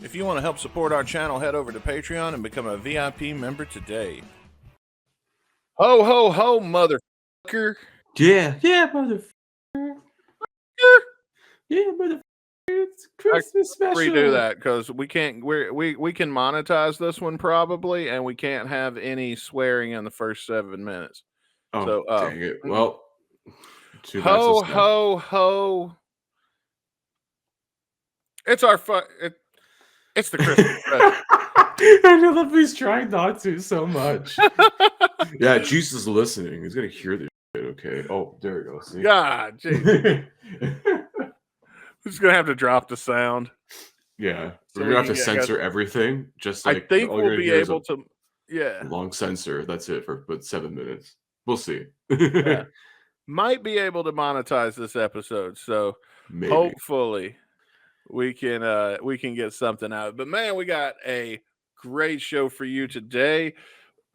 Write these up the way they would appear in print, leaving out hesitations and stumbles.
If you want to help support our channel, head over to Patreon and become a VIP member today. Ho, ho, ho, motherfucker. Yeah, motherfucker. Yeah, motherfucker. It's Christmas special. Redo that because we can't. We can monetize this one probably, and we can't have any swearing in the first 7 minutes. Oh, so, dang it. Well, ho, ho, ho. It's our it's the Christmas present. I love he's trying not to so much. Yeah, Jesus is listening. He's gonna hear this shit, okay? Oh, there we go. See? God, we're just gonna have to drop the sound. Yeah, so we're gonna have to censor everything. Just like I think we'll be able to. Yeah, long censor. That's it for but 7 minutes. We'll see. Yeah. Might be able to monetize this episode, so maybe. Hopefully we can get something out. But man, we got a great show for you today.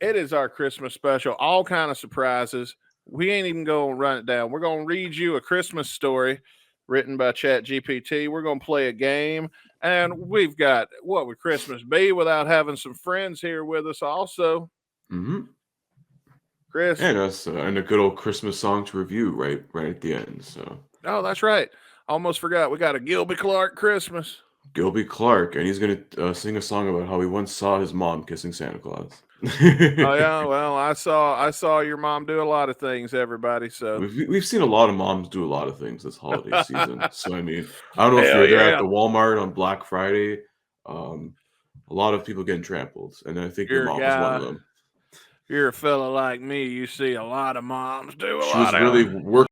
It is our Christmas special, all kind of surprises. We ain't even gonna run it down. We're gonna read you a Christmas story written by ChatGPT. We're gonna play a game, and we've got what would Christmas be without having some friends here with us also. Chris, and us and a good old Christmas song to review right at the end. So that's right. Almost forgot. We got a Gilby Clarke Christmas. Gilby Clarke, and he's gonna sing a song about how he once saw his mom kissing Santa Claus. Oh yeah, well, I saw your mom do a lot of things, everybody. So we've seen a lot of moms do a lot of things this holiday season. So I mean, I don't know if you're there at the Walmart on Black Friday. A lot of people getting trampled, and I think your mom was one of them. You're a fella like me. You see a lot of moms do a lot. She was really working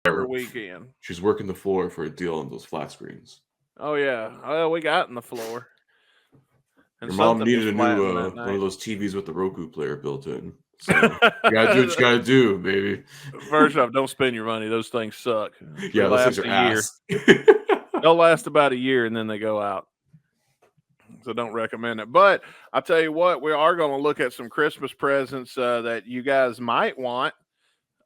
every weekend. She's working the floor for a deal on those flat screens. Oh yeah, well we got in the floor. And your mom needed a new one of those TVs with the Roku player built in. So you gotta do what you gotta do, baby. First off, don't spend your money. Those things suck. Yeah, those things are ass. They'll last about a year and then they go out. So don't recommend it. But I'll tell you what, we are going to look at some Christmas presents that you guys might want,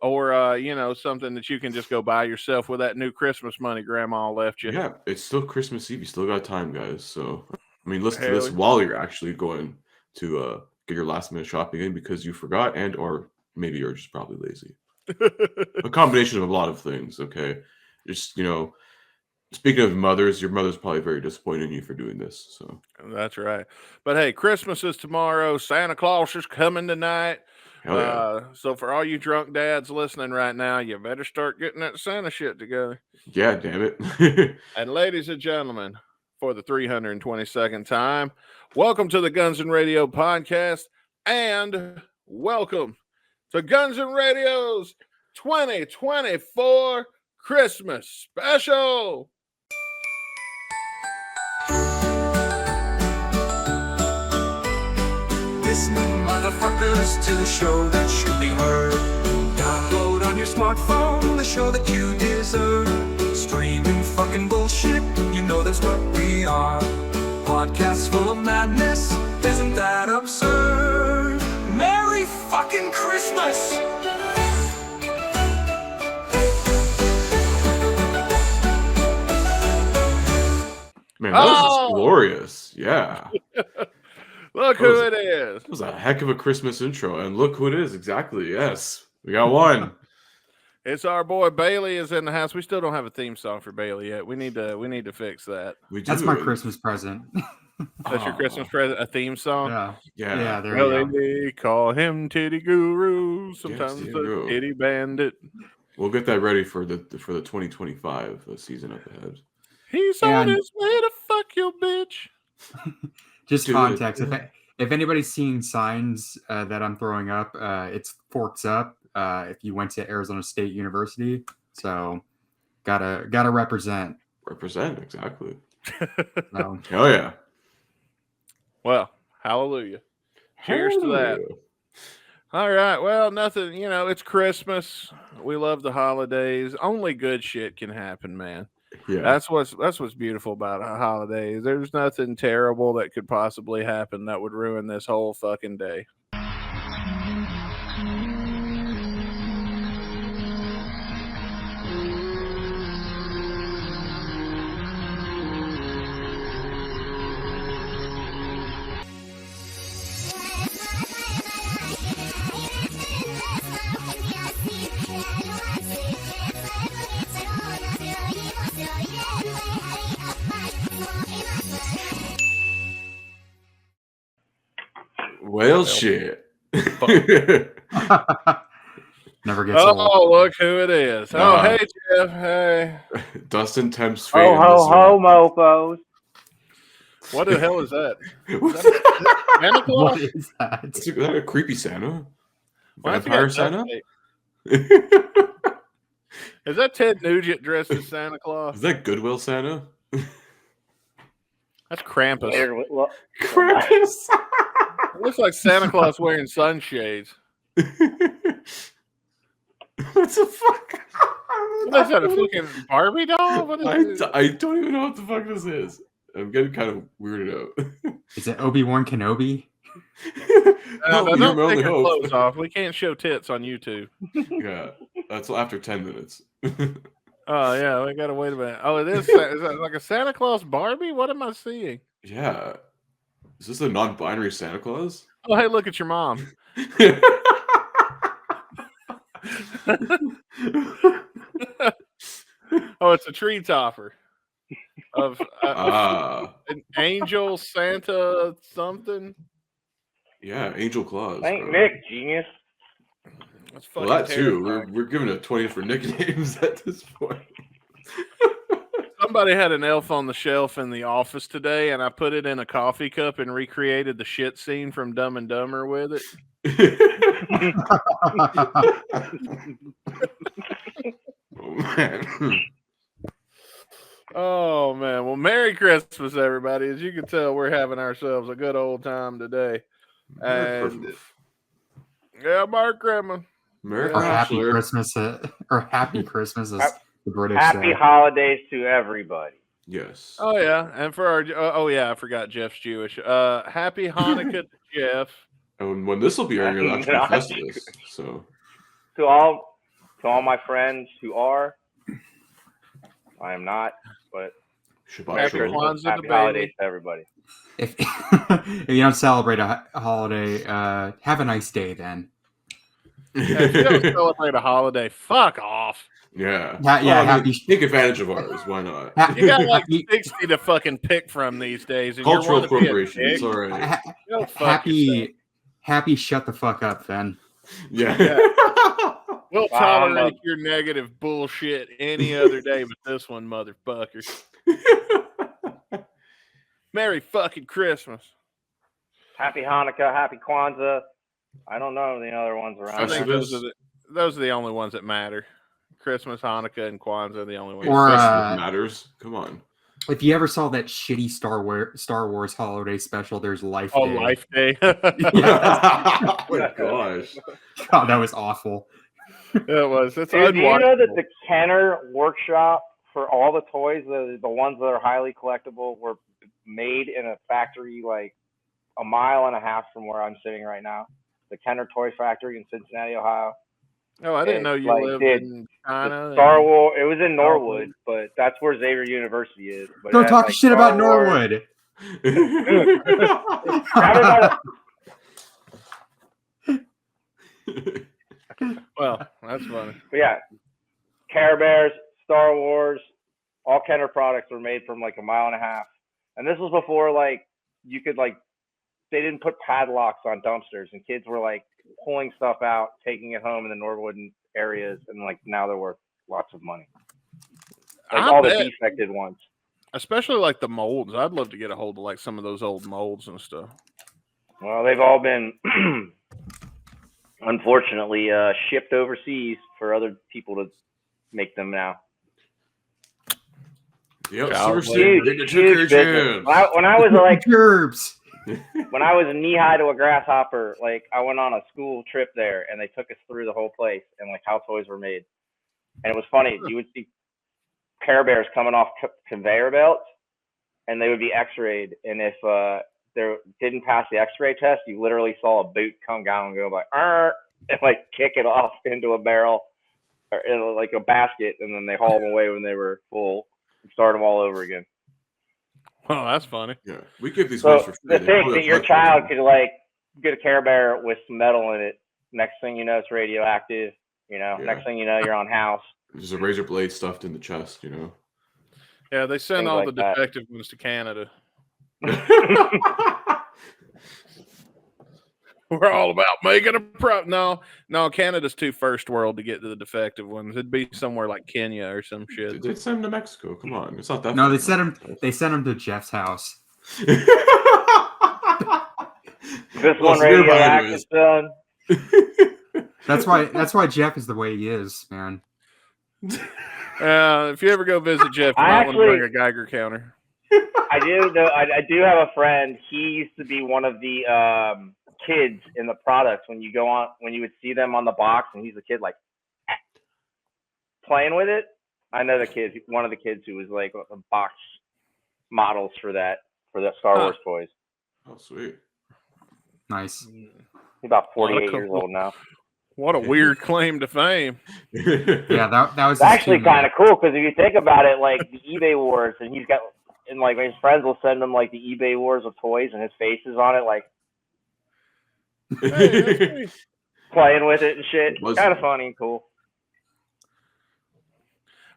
or something that you can just go buy yourself with that new Christmas money Grandma left you. Yeah, it's still Christmas Eve. You still got time, guys. So I mean, listen to this while you're actually going to get your last minute shopping in because you forgot, and or maybe you're just probably lazy. A combination of a lot of things. Okay, just speaking of mothers, your mother's probably very disappointed in you for doing this. So that's right. But hey, Christmas is tomorrow. Santa Claus is coming tonight. Hell yeah. So for all you drunk dads listening right now, you better start getting that Santa shit together. Yeah, damn it. And ladies and gentlemen, for the 322nd time, welcome to the Guns and Radio podcast, and welcome to Guns and Radio's 2024 Christmas special. Listen, motherfuckers, to the show that should be heard. Download on your smartphone the show that you deserve. Streaming fucking bullshit, you know that's what we are. Podcasts full of madness, isn't that absurd? Merry fucking Christmas! Man, that was glorious. Yeah. Look who it is. It was a heck of a Christmas intro. And look who it is. Exactly. Yes. We got one. It's our boy Bailey is in the house. We still don't have a theme song for Bailey yet. We need to fix that. That's my Christmas present. That's your Christmas present, a theme song? Yeah. There you go. They call him Titty Guru, sometimes the Titty Bandit. We'll get that ready for the 2025 season up ahead. He's on his way to fuck your bitch. Just context. If anybody's seeing signs that I'm throwing up, it's Forks Up. If you went to Arizona State University, so gotta represent. Represent, exactly. So. Hell yeah. Well, hallelujah. Cheers to that. All right. Well, nothing, it's Christmas. We love the holidays. Only good shit can happen, man. Yeah. That's what's beautiful about holidays. There's nothing terrible that could possibly happen that would ruin this whole fucking day. Well, shit. Never gets old. Oh, look who it is. Oh, hey, Jeff. Hey. Dustin tempts fate. Oh, ho, ho, mofos. What the hell is that? What Santa Claus? What is that? is that a creepy Santa? Why has he Vampire got Santa? duct tape? Is that Ted Nugent dressed as Santa Claus? Is that Goodwill Santa? That's Krampus. Krampus. It looks like Santa Claus wearing sunshades. What the fuck? What is that, a fucking Barbie doll? What is it? I don't even know what the fuck this is. I'm getting kind of weirded out. Is it Obi-Wan Kenobi? No, you're don't my only take your hope. clothes off. We can't show tits on YouTube. Yeah, that's after 10 minutes. Oh, yeah, we got to wait a minute. Oh, it is that like a Santa Claus Barbie? What am I seeing? Yeah. Is this a non-binary Santa Claus? Oh, hey, look at your mom. Oh, it's a tree topper of an angel Santa something. Yeah, Angel Claus. Thank bro. Nick, genius. That's Well, fucking that too. terrifying. We're giving it 20 different nicknames at this point. Somebody had an elf on the shelf in the office today, and I put it in a coffee cup and recreated the shit scene from Dumb and Dumber with it. Oh, man. Oh, man. Well, Merry Christmas, everybody. As you can tell, we're having ourselves a good old time today. And yeah, Mark Grandma. Merry Or Happy Christmas. Christmas, or Happy Christmas, as the British Happy say. holidays to everybody. Yes. Oh, yeah. And for our, oh, yeah, I forgot Jeff's Jewish. Happy Hanukkah to Jeff. And when this will be airing, it'll actually be Festivus. So To all my friends who are, I am not, but Shabbat Happy Shalom. Kwanzaa to happy baby. holidays to everybody. If, if you don't celebrate a holiday, have a nice day then. If you don't celebrate a holiday, fuck off. Yeah. Yeah, yeah, Well, I mean, happy- take advantage of ours. Why not? You got like Happy- 60 to fucking pick from these days. And Cultural you're wanting to be a appropriation. It's dick. all right. Go fuck yourself. Happy shut the fuck up then. Yeah. We'll Wow, tolerate your negative bullshit any other day but this one, motherfucker. Merry fucking Christmas. Happy Hanukkah, happy Kwanzaa. I don't know the other ones I around. think there. those are the only ones that matter. Christmas, Hanukkah, and Kwanzaa are the only ones. Or Festivus matters. Come on. if you ever saw that shitty Star Wars holiday special, there's Life Oh, Day. Life Day. Oh my gosh. God, that was awful. It was. It's Dude, do you know that unwatchable. the Kenner workshop for all the toys, the ones that are highly collectible, were made in a factory like a mile and a half from where I'm sitting right now? The Kenner Toy Factory in Cincinnati, Ohio. Oh, I didn't know you like, lived did in China. Star Wars. It was in Norwood, but that's where Xavier University is. But it Don't had, talk like, shit Star about Wars. Norwood. Well, that's funny. But yeah, Care Bears, Star Wars, all Kenner products were made from like a mile and a half. And this was before like you could like they didn't put padlocks on dumpsters, and kids were like pulling stuff out, taking it home in the Norwood areas, and like now they're worth lots of money. Like I all bet. the defected ones. Especially like the molds. I'd love to get a hold of like some of those old molds and stuff. Well, they've all been unfortunately shipped overseas for other people to make them now. Yep, Child seriously, labor. they took Huge your business. chance. When I was like Gerbs. when I was knee high to a grasshopper, like I went on a school trip there and they took us through the whole place and like how toys were made. And it was funny. You would see Care Bears coming off conveyor belts and they would be x-rayed. And if they didn't pass the x-ray test, you literally saw a boot come down and go like, and like kick it off into a barrel or in like a basket. And then they haul them away when they were full and start them all over again. Oh, that's funny. Yeah, we give these So ones for free. to think that your child could like get a Care Bear with some metal in it, next thing you know it's radioactive. You know, Yeah. next thing you know you're on house. There's a razor blade stuffed in the chest, you know. Yeah, they send Things all like the that. defective ones to Canada. We're all about making a No, Canada's too first world to get to the defective ones. It'd be somewhere like Kenya or some shit. They sent him to Mexico. Come on, it's not that. No, they sent him. They sent him to Jeff's house. This one radioactive, son. That's why Jeff is the way he is, man. If you ever go visit Jeff, you might want to bring a Geiger counter. I do know. I do have a friend. He used to be one of the kids in the products when you would see them on the box, and he's a kid like playing with it. I know one of the kids who was like the box models for the Star Wars toys. Oh, sweet. Nice. He's about 48 years old now. What a weird claim to fame. Yeah, that was actually kind of cool because if you think about it, like the eBay wars, and he's got, and like his friends will send him like the eBay wars of toys, and his face is on it, like hey, playing with it and shit. Kind of funny and cool.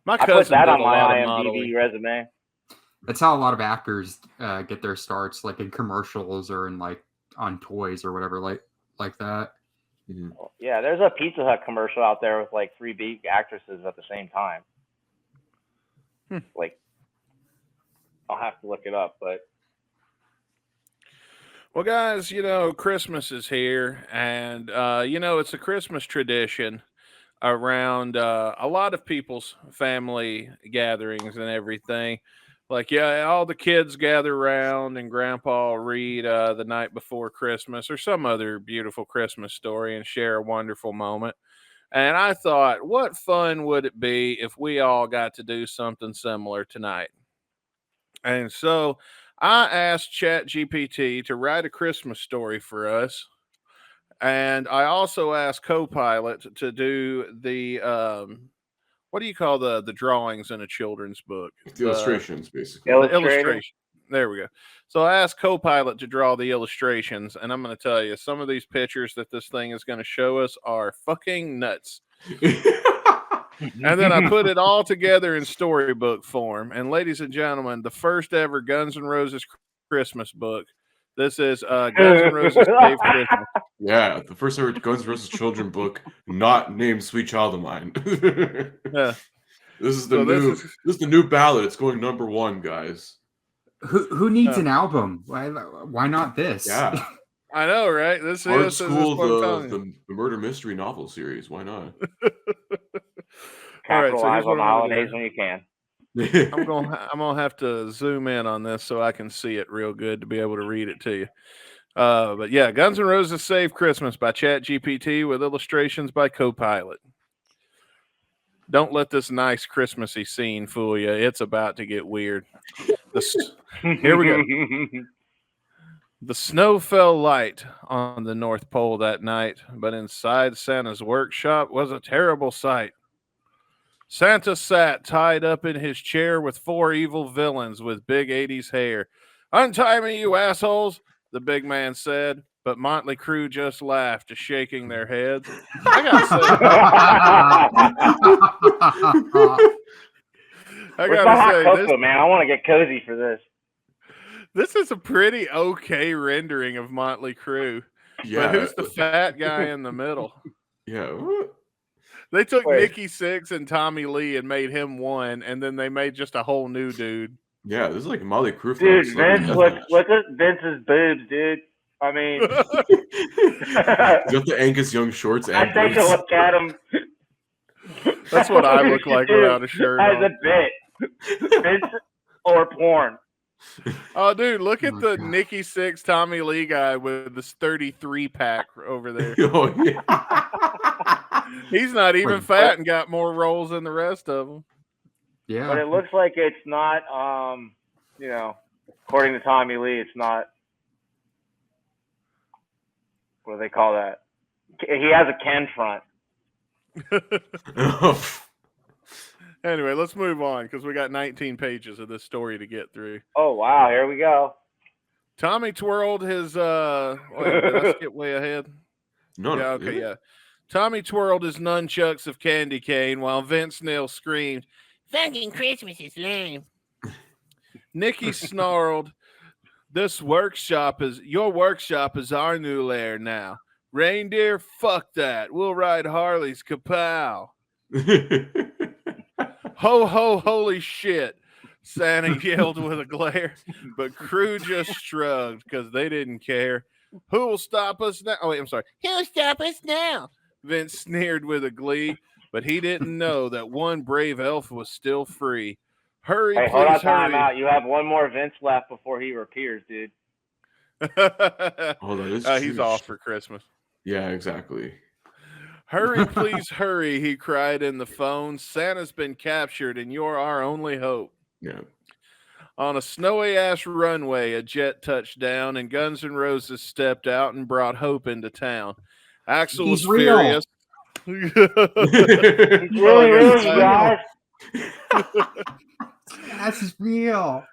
My I put that on my IMDb resume. That's how a lot of actors get their starts, like in commercials or in like on toys or whatever, like that. Mm-hmm. Yeah, there's a Pizza Hut commercial out there with like 3 big actresses at the same time. Like, I'll have to look it up, but. Well, guys, Christmas is here, and it's a Christmas tradition around a lot of people's family gatherings and everything. Like, all the kids gather around and Grandpa will read the night before Christmas or some other beautiful Christmas story and share a wonderful moment. And I thought, what fun would it be if we all got to do something similar tonight? And so I asked ChatGPT to write a Christmas story for us. And I also asked Copilot to do the what do you call the drawings in a children's book? The illustrations, basically. The illustration. There we go. So I asked Copilot to draw the illustrations, and I'm going to tell you, some of these pictures that this thing is going to show us are fucking nuts. And then I put it all together in storybook form. And ladies and gentlemen, the first ever Guns N' Roses Christmas book. This is Guns N' Roses Save Christmas. Yeah, the first ever Guns N' Roses children book, not named "Sweet Child of Mine." Yeah, this is the new ballad. It's going #1, guys. Who needs an album? Why not this? Yeah, I know, right? This Art is School, the murder mystery novel series. Why not? Capitalize on the holidays when you can. I'm gonna have to zoom in on this so I can see it real good to be able to read it to you. But yeah, Guns N' Roses Save Christmas by ChatGPT with illustrations by Copilot. Don't let this nice Christmassy scene fool you. It's about to get weird. Here we go. The snow fell light on the North Pole that night, but inside Santa's workshop was a terrible sight. Santa sat tied up in his chair with 4 evil villains with big 80s hair. "Untie me, you assholes," the big man said, but Motley Crue just laughed, shaking their heads. I gotta say, man, I want to get cozy for this. This is a pretty okay rendering of Motley Crue. Yeah, but who's the fat guy in the middle? Yeah. They took Nikki Sixx and Tommy Lee and made him one, and then they made just a whole new dude. Yeah, this is like Motley Crue. Dude, Vince, look at Vince's boobs, dude. I mean, you got the Angus Young shorts. I take a look at him. That's what I look like without a shirt on. As a bit, Vince or porn. Oh, dude, look at the Nikki Sixx, Tommy Lee guy with this 33 pack over there. Oh, yeah. He's not even fat and got more rolls than the rest of them. Yeah. But it looks like it's not, according to Tommy Lee, it's not, what do they call that? He has a Ken front. Anyway, let's move on because we got 19 pages of this story to get through. Oh, wow. Here we go. Tommy twirled his, did I skip way ahead? No. Yeah, okay, yeah. Tommy twirled his nunchucks of candy cane while Vince Neil screamed, "Fucking Christmas is lame." Nikki snarled, Your workshop is our new lair now. Reindeer, fuck that. We'll ride Harleys, kapow. Ho, ho, holy shit, Santa yelled with a glare, but crew just shrugged because they didn't care. Who will stop us now? Oh, wait, I'm sorry. Who'll stop us now? Vince sneered with a glee, but he didn't know that one brave elf was still free. Hurry, Hey, please, hold on, hurry. time out. You have one more Vince left before he appears, dude. Hold on, he's off for Christmas. Yeah, exactly. Hurry, please hurry, he cried in the phone. Santa's been captured and you're our only hope. Yeah. On a snowy-ass runway, a jet touched down and Guns N' Roses stepped out and brought hope into town. Axl was furious. He's really, really, you guys. That's real.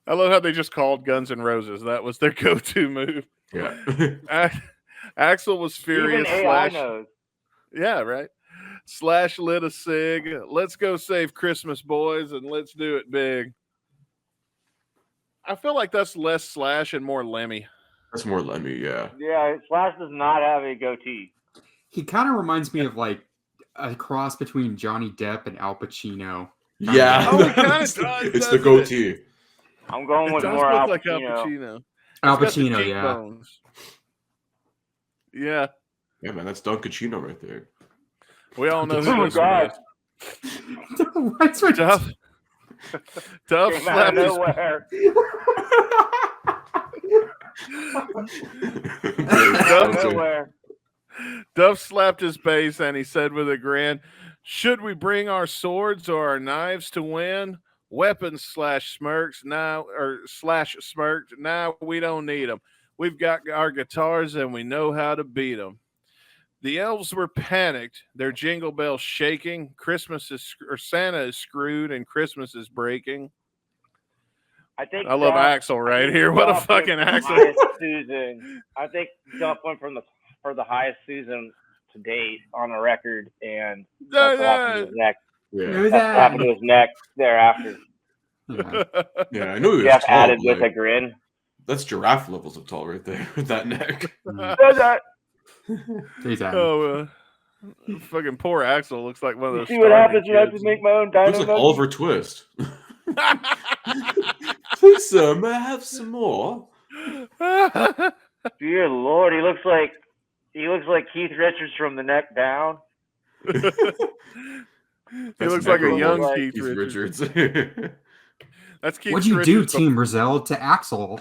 I love how they just called Guns N' Roses. That was their go-to move. Yeah. Axl was furious. Even AI knows. Yeah, right. Slash lit a cig. Let's go save Christmas, boys, and let's do it big. I feel like that's less Slash and more Lemmy. That's more Lemmy, yeah. Yeah, Slash does not have a goatee. He kind of reminds me of like a cross between Johnny Depp and Al Pacino. Yeah. Oh, it kinda does, it's the goatee. I'm going with does more look Al like Al Pacino. Pacino. Al It's got the Pacino, yeah. cheekbones. Yeah. Yeah, man, that's Don Cacino right there. We all know Oh who my this God. is. What's with Duff Came out slapped of his nowhere. Out of nowhere. Duff slapped his bass and he said with a grin, should we bring our swords or our knives to win? Weapons slash smirked. Now, we don't need them. We've got our guitars and we know how to beat them. The elves were panicked, their jingle bells shaking. Santa is screwed and Christmas is breaking. I love Axl right here. What a Duff fucking went for the Axl. highest Susan. I think Duff went for the highest Susan to date on a record, and that's what happened to his neck. Yeah. Who's That's what happened to his neck thereafter. Yeah. Yeah, I know he was Jeff tall, added but with a grin. that's giraffe levels of tall right there with that neck. He's out. Oh, fucking poor Axl looks like one of You those. see what starving happens when I have kids. to make my own dino Looks like nugget? Oliver Twist. Please, sir, may I have some more? Dear Lord, he looks like Keith Richards from the neck down. He That's looks like a neck young level, Keith Keith Richards. Richards. That's Keith What'd you Richards. do, Team Brazil, to Axl?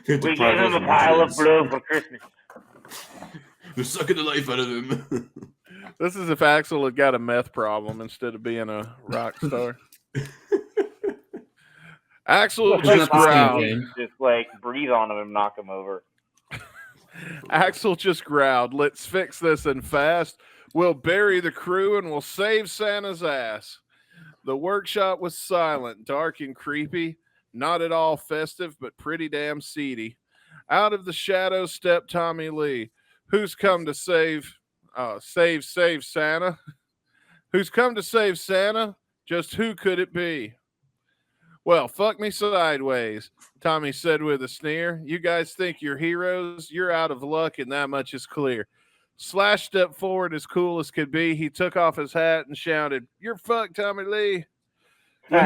We gave him a pile of blue for Christmas. They're sucking the life out of him. This is if Axl had got a meth problem instead of being a rock star. Axl Looks just like growled. Tommy. Just like breathe on him and knock him over. Axl just growled. Let's fix this and fast. We'll bury the crew and we'll save Santa's ass. The workshop was silent, dark and creepy, not at all festive, but pretty damn seedy. Out of the shadows stepped Tommy Lee. Who's come to save Santa? Who's come to save Santa? Just who could it be? Well, fuck me sideways, Tommy said with a sneer. You guys think you're heroes? You're out of luck, and that much is clear. Slash stepped forward as cool as could be. He took off his hat and shouted, "You're fucked, Tommy Lee." With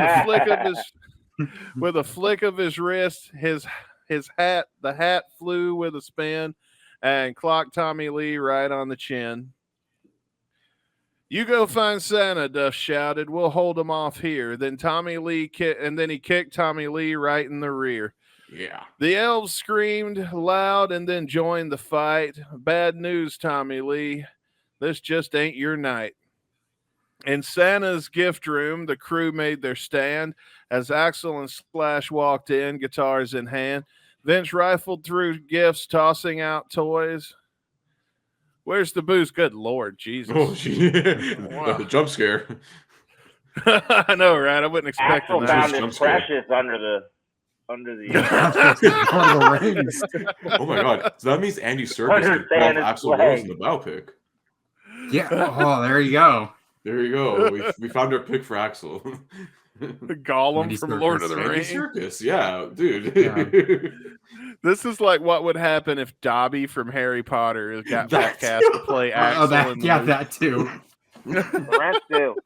a flick of his wrist, the hat flew with a spin and clocked Tommy Lee right on the chin. You go find Santa, Duff shouted. We'll hold him off here. Then he kicked Tommy Lee right in the rear. Yeah. The elves screamed loud and then joined the fight. Bad news, Tommy Lee. This just ain't your night. In Santa's gift room, the crew made their stand as Axl and Slash walked in, guitars in hand. Vince rifled through gifts, tossing out toys. Where's the booze? Good Lord, Jesus. Oh, Wow. The jump scare. I know, right? I wouldn't expect Axl that. found Jump his scare. precious under the One of the rings. Oh my god. So that means Andy Serkis could Understand pop his Axl Rose leg. in the bow pick. Yeah. Oh, there you go. There you go. We found our pick for Axl. Gollum Andy from Lord of the Andy Rings. Serkis, yeah, dude. Yeah. This is like what would happen if Dobby from Harry Potter got That cast to play Axel in the movie. that too. The rest do.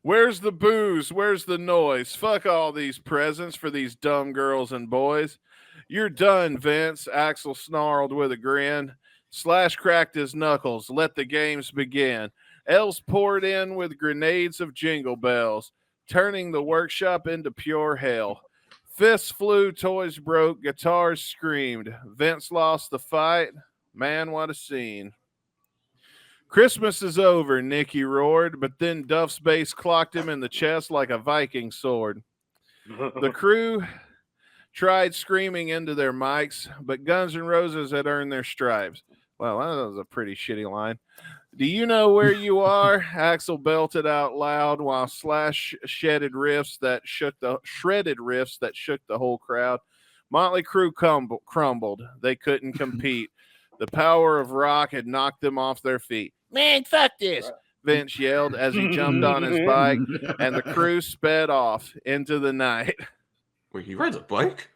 Where's the booze? Where's the noise? Fuck all these presents for these dumb girls and boys. You're done, Vince, Axel snarled with a grin. Slash cracked his knuckles. Let the games begin. Elves poured in with grenades of jingle bells, turning the workshop into pure hell. Fists flew, toys broke, guitars screamed. Vince lost the fight. Man, what a scene. Christmas is over, Nicky roared, but then Duff's bass clocked him in the chest like a Viking sword. The crew tried screaming into their mics, but Guns N' Roses had earned their stripes. Well, that was a pretty shitty line. Do you know where you are? Axel belted out loud while Slash shredded riffs that shook the whole crowd. Motley Crue crumbled. They couldn't compete. The power of rock had knocked them off their feet. Man, fuck this, Vince yelled as he jumped on his bike, and the crew sped off into the night. Wait, he rides a bike?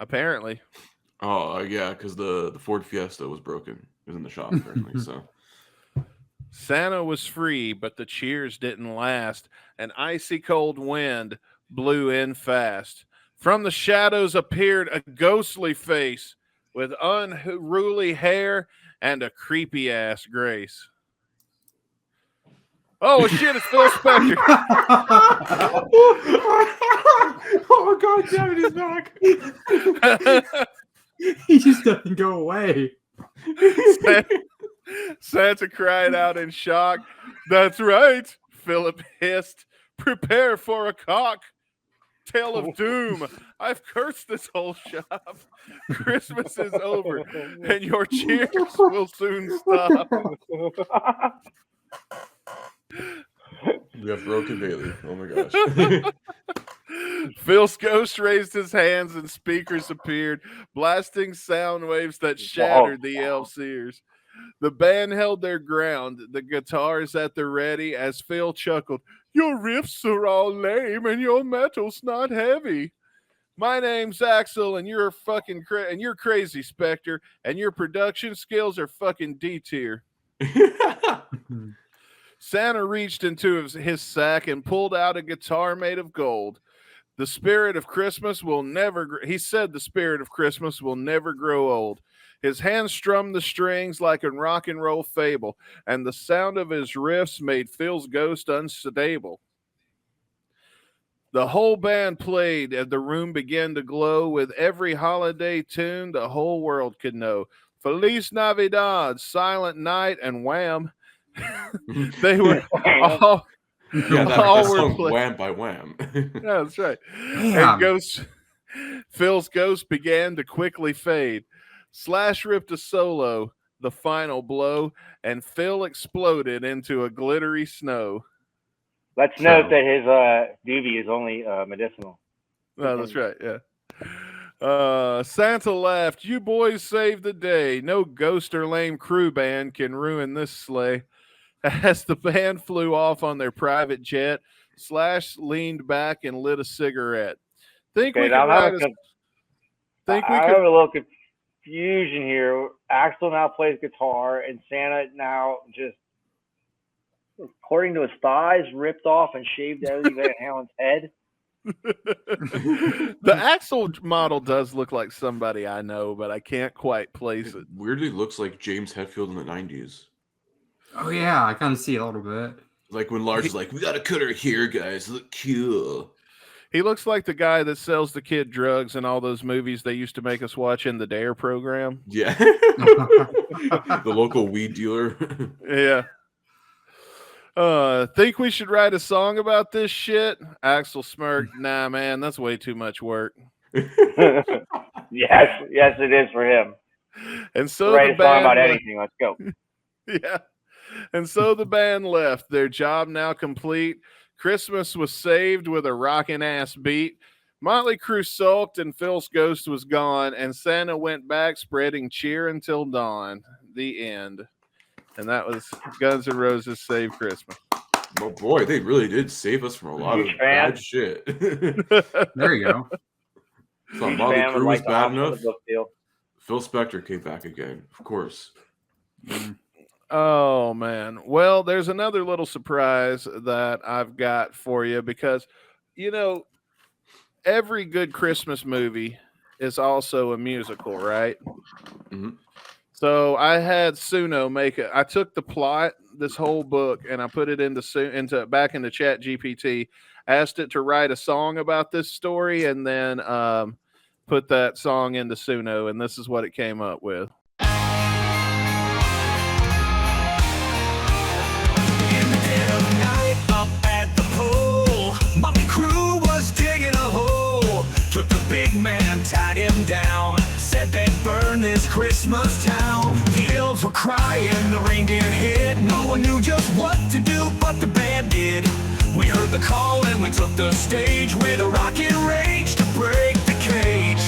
Apparently. Oh, yeah, because the Ford Fiesta was broken. It was in the shop, apparently, so... Santa was free, but the cheers didn't last. An icy cold wind blew in fast. From the shadows appeared a ghostly face with unruly hair and a creepy-ass grace. Oh, shit, it's Phil Spector. Oh, God damn it, he's back. He just doesn't go away. Santa cried out in shock. That's right, Philip hissed. Prepare for a cocktail of doom. I've cursed this whole shop. Christmas is over, and your cheers will soon stop. We have broken Bailey. Oh my gosh. Phil's ghost raised his hands and speakers appeared, blasting sound waves that shattered the elf's ears. The band held their ground, the guitars at the ready, as Phil chuckled, "Your riffs are all lame and your metal's not heavy. My name's Axel and you're fucking and you're crazy, Spectre, and your production skills are fucking D tier." Santa reached into his sack and pulled out a guitar made of gold. The spirit of Christmas will never, he said the spirit of Christmas will never grow old. His hands strummed the strings like a rock and roll fable, and the sound of his riffs made Phil's ghost unstable. The whole band played, and the room began to glow with every holiday tune the whole world could know. Feliz Navidad, Silent Night, and Wham! They were all... Yeah, that song Wham by Wham. Yeah, that's right. Damn. And Phil's ghost began to quickly fade. Slash ripped a solo, the final blow, and Phil exploded into a glittery snow. Let's note that his doobie is only medicinal. Oh, that's right, yeah. Santa laughed. You boys saved the day. No ghost or lame crew band can ruin this sleigh. As the band flew off on their private jet, Slash leaned back and lit a cigarette. I have a little confusion here. Axel now plays guitar, and Santa now just, according to his thighs, ripped off and shaved Eddie Van Halen's head. The Axel model does look like somebody I know, but I can't quite place it. Weirdly looks like James Hetfield in the 90s. Oh yeah, I kind of see it a little bit. Like when Lars is like, "We gotta cut her hair, guys. Look cool." He looks like the guy that sells the kid drugs in all those movies they used to make us watch in the Dare program. Yeah. The local weed dealer. Yeah. Think we should write a song about this shit? Axel smirked. Nah, man, that's way too much work. Yes, it is for him. And so write a song about anything. Let's go. Yeah. And so the band left, their job now complete. Christmas was saved with a rockin' ass beat. Motley Crue sulked and Phil's ghost was gone, and Santa went back spreading cheer until dawn. The end. And that was Guns N' Roses' Save Christmas. Oh boy, they really did save us from a lot of Huge fan. bad shit. There you go. Thought Huge Motley fan, would Crue was like to bad option the enough. book deal. Phil Spector came back again, of course. Oh man. Well, there's another little surprise that I've got for you because, you know, every good Christmas movie is also a musical, right? Mhm. So I had Suno make it. I took the plot, this whole book, and I put it into back into ChatGPT. Asked it to write a song about this story, and then put that song into Suno, and this is what it came up with. In the dead of night, up at the pole, Motley Crue was digging a hole. Took the big man, tied him down, said they'd burn this Christmas town. The elves were crying, the reindeer hid. No one knew just what to do, but the band did. We heard the call and we took the stage with a rockin' rage to break the cage.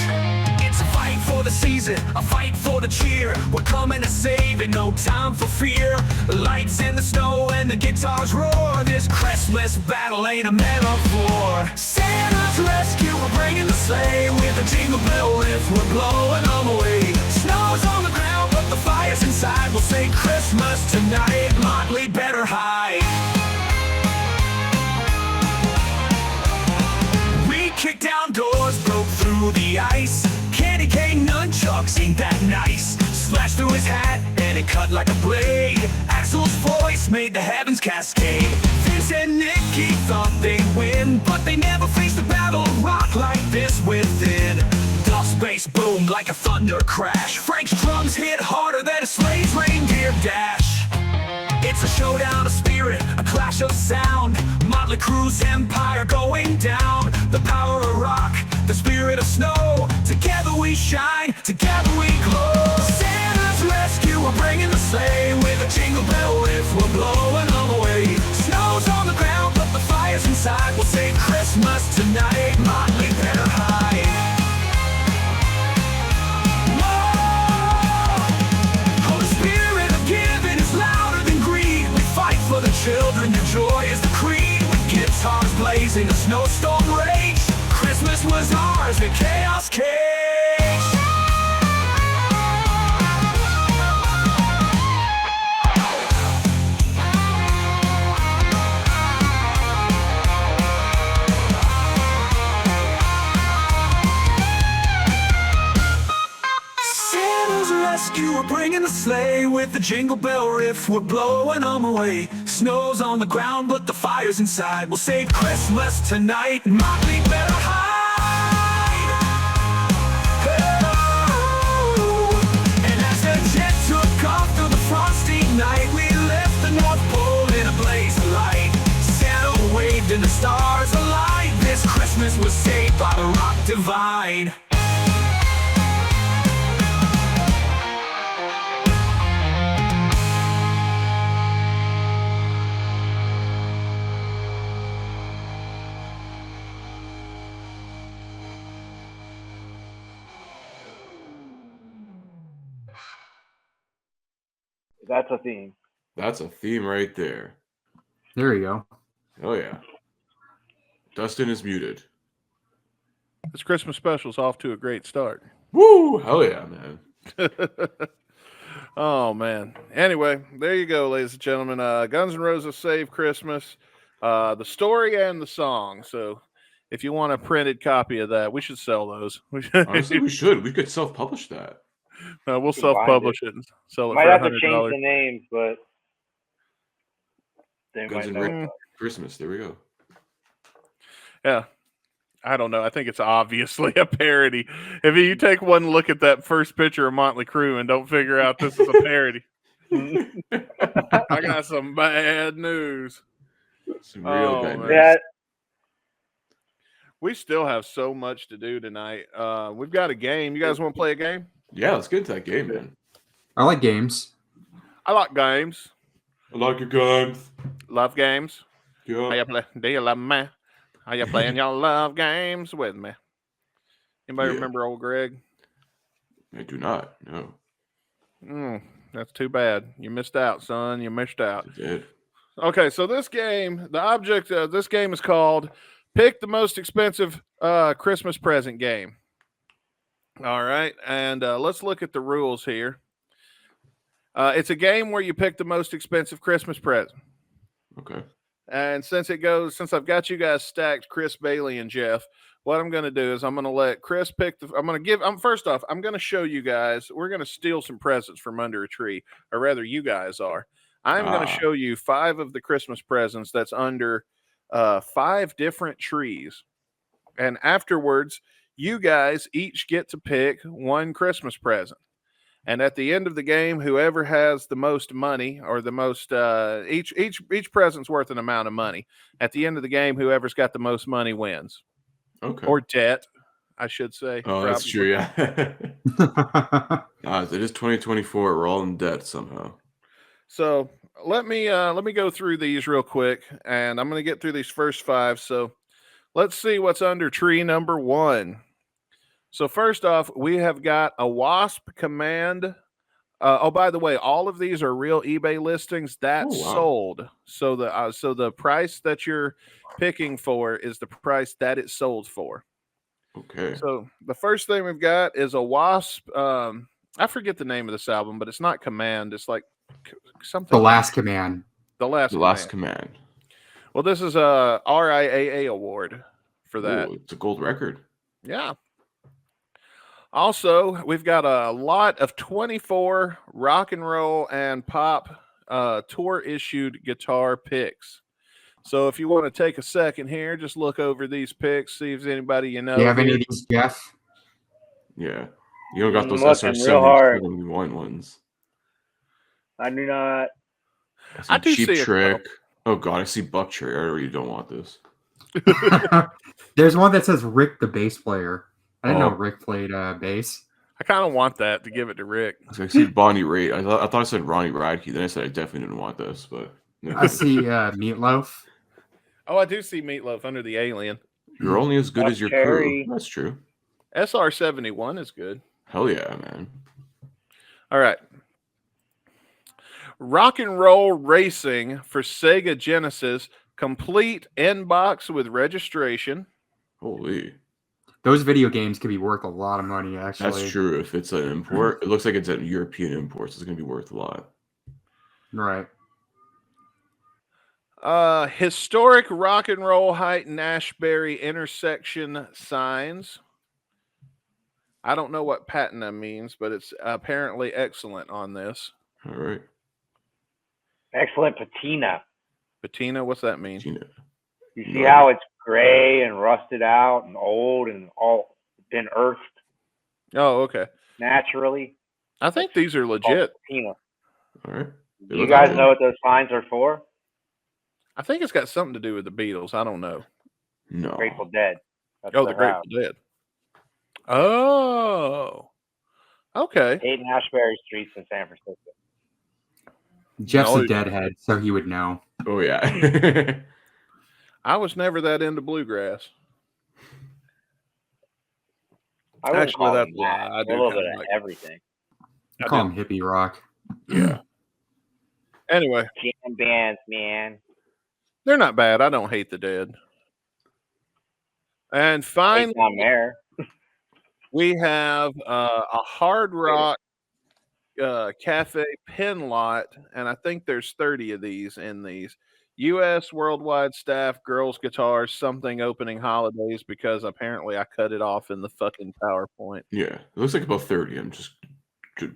It's a fight for the season, a fight for the cheer. We're coming to save it, no time for fear. Lights in the snow and the guitars roar. This Christmas battle ain't a metaphor. Santa's rescue, we're bringing the sleigh with a jingle bell lift, we're blowing them away. Snow's on the ground, but the fire's inside. We'll say Christmas tonight, Motley better hide. We kicked down doors, broke through the ice. Candy cane nunchucks, ain't that nice? Slashed through his hat and it cut like a blade. Axel's voice made the heavens cascade. Vince and Nicky thought they'd win, but they never faced a battle rock like this within. Dust bass boomed like a thunder crash. Frank's drums hit harder than a sleigh's reindeer dash. It's a showdown of spirit, a clash of sound. Motley Crue's empire going down. The power of rock, the spirit of snow. Together we shine, together we glow. Santa's rescue, we're bringing the sleigh with a jingle bell lift, we're blowing them away. Snow's on the ground, but the fire's inside. We'll save Christmas tonight, Motley better hide. Oh, the spirit of giving is louder than greed. We fight for the children, your joy is the creed. With guitars blazing, a snowstorm rage. Christmas was ours, the chaos cage. Santa's rescue, we're bringing the sleigh with the jingle bell riff, we're blowing them away. Snow's on the ground, but the fire's inside. We'll save Christmas tonight, Motley better hide. Oh. And as the jet took off through the frosty night, we left the North Pole in a blaze of light. Santa waved and the stars aligned. This Christmas was saved by the rock divine. That's a theme. That's a theme right there. There you go. Oh yeah. Dustin is muted. This Christmas special's off to a great start. Woo! Hell yeah, man. Oh man. Anyway, there you go, ladies and gentlemen. Guns N' Roses Save Christmas. The story and the song. So if you want a printed copy of that, we should sell those. Honestly, we should. We could self-publish that. We'll self-publish it and sell it Might for have to $100. change the names, but they Guns might N' know. Roses Christmas. There we go. Yeah. I don't know. I think it's obviously a parody. If you take one look at that first picture of Motley Crue and don't figure out this is a parody, I got some bad news. Some real bad man. news. That We still have so much to do tonight. We've got a game. You guys want to play a game? Yeah, let's get into that game, man. I like games. I like games. I like your games. Love games. How Yeah. you play? Do you love me? How you playing y'all love games with me? Anybody Yeah. remember old Greg? I do not. No. That's too bad. You missed out, son. You missed out. I did. Okay, so this game, the object of this game is called Pick the Most Expensive Christmas Present Game. All right, and let's look at the rules here. It's a game where you pick the most expensive Christmas present. Okay. And since I've got you guys stacked, Chris, Bailey, and Jeff, what I'm going to do is I'm going to let Chris pick first off, I'm going to show you guys, we're going to steal some presents from under a tree, or rather you guys are. I'm going to show you 5 of the Christmas presents that's under 5 different trees. And afterwards, you guys each get to pick one Christmas present. And at the end of the game, whoever has the most money or the most each present's worth an amount of money. At the end of the game, whoever's got the most money wins. Okay. Or debt, I should say. Oh, probably. That's true. Yeah. It is 2024. We're all in debt somehow. So let me go through these real quick, and I'm going to get through these first 5. So let's see what's under tree number 1. So first off, we have got a Wasp Command. By the way, all of these are real eBay listings that sold. So the price that you're picking for is the price that it sold for. Okay. So the first thing we've got is a Wasp. I forget the name of this album, but it's not Command. It's like something. The Last Command. The Last Command. Well, this is a RIAA award for that. Ooh, it's a gold record. Yeah. Also, we've got a lot of 24 rock and roll and pop tour issued guitar picks. So if you want to take a second here, just look over these picks, see if there's anybody you know. Do you have any of these, Jeff? Yeah. You don't got those SR71 ones. I do not. I do Cheap see Trick. Oh God, I see Buck Cherry. I really don't want this. There's one that says Rick the bass player. I didn't know Oh. Rick played bass. I kind of want that to give it to Rick. I see Bonnie Raitt. I thought I said Ronnie Radke. Then I said I definitely didn't want this, but no. I see Meatloaf. Oh, I do see Meatloaf under the Alien. You're only as good as your crew. That's true. SR71 is good. Hell yeah, man. All right. Rock and Roll Racing for Sega Genesis, complete inbox with registration. Holy. Those video games could be worth a lot of money, actually. That's true. If it's an import, it looks like it's an European import, so it's going to be worth a lot. Right. Historic Rock and Roll Height Ashbury intersection signs. I don't know what patina means, but it's apparently excellent on this. All right. Excellent patina. Patina, what's that mean? Patina. You see how it's gray and rusted out and old and all been earthed Oh, okay. naturally? I think these are legit. Patina. All right. Do you guys know what those signs are for? I think it's got something to do with the Beatles. I don't know. No. Grateful Dead. That's Oh, their the Grateful Dead. Oh, okay. 8 Ashbury Streets in San Francisco. Jeff's No, a deadhead, so he would know. Oh yeah. I was never that into bluegrass. I wouldn't Actually, call that's them why that. I A do little kinda bit of like- everything. I call him hippie rock. Yeah. Anyway, Jam bands, man. they're not bad. I don't hate the Dead. And finally, On there. we have a Hard Rock Cafe pin lot, and I think there's 30 of these in these. U.S. worldwide staff, girls guitars, something opening holidays, because apparently I cut it off in the fucking PowerPoint. Yeah. It looks like about 30. I'm just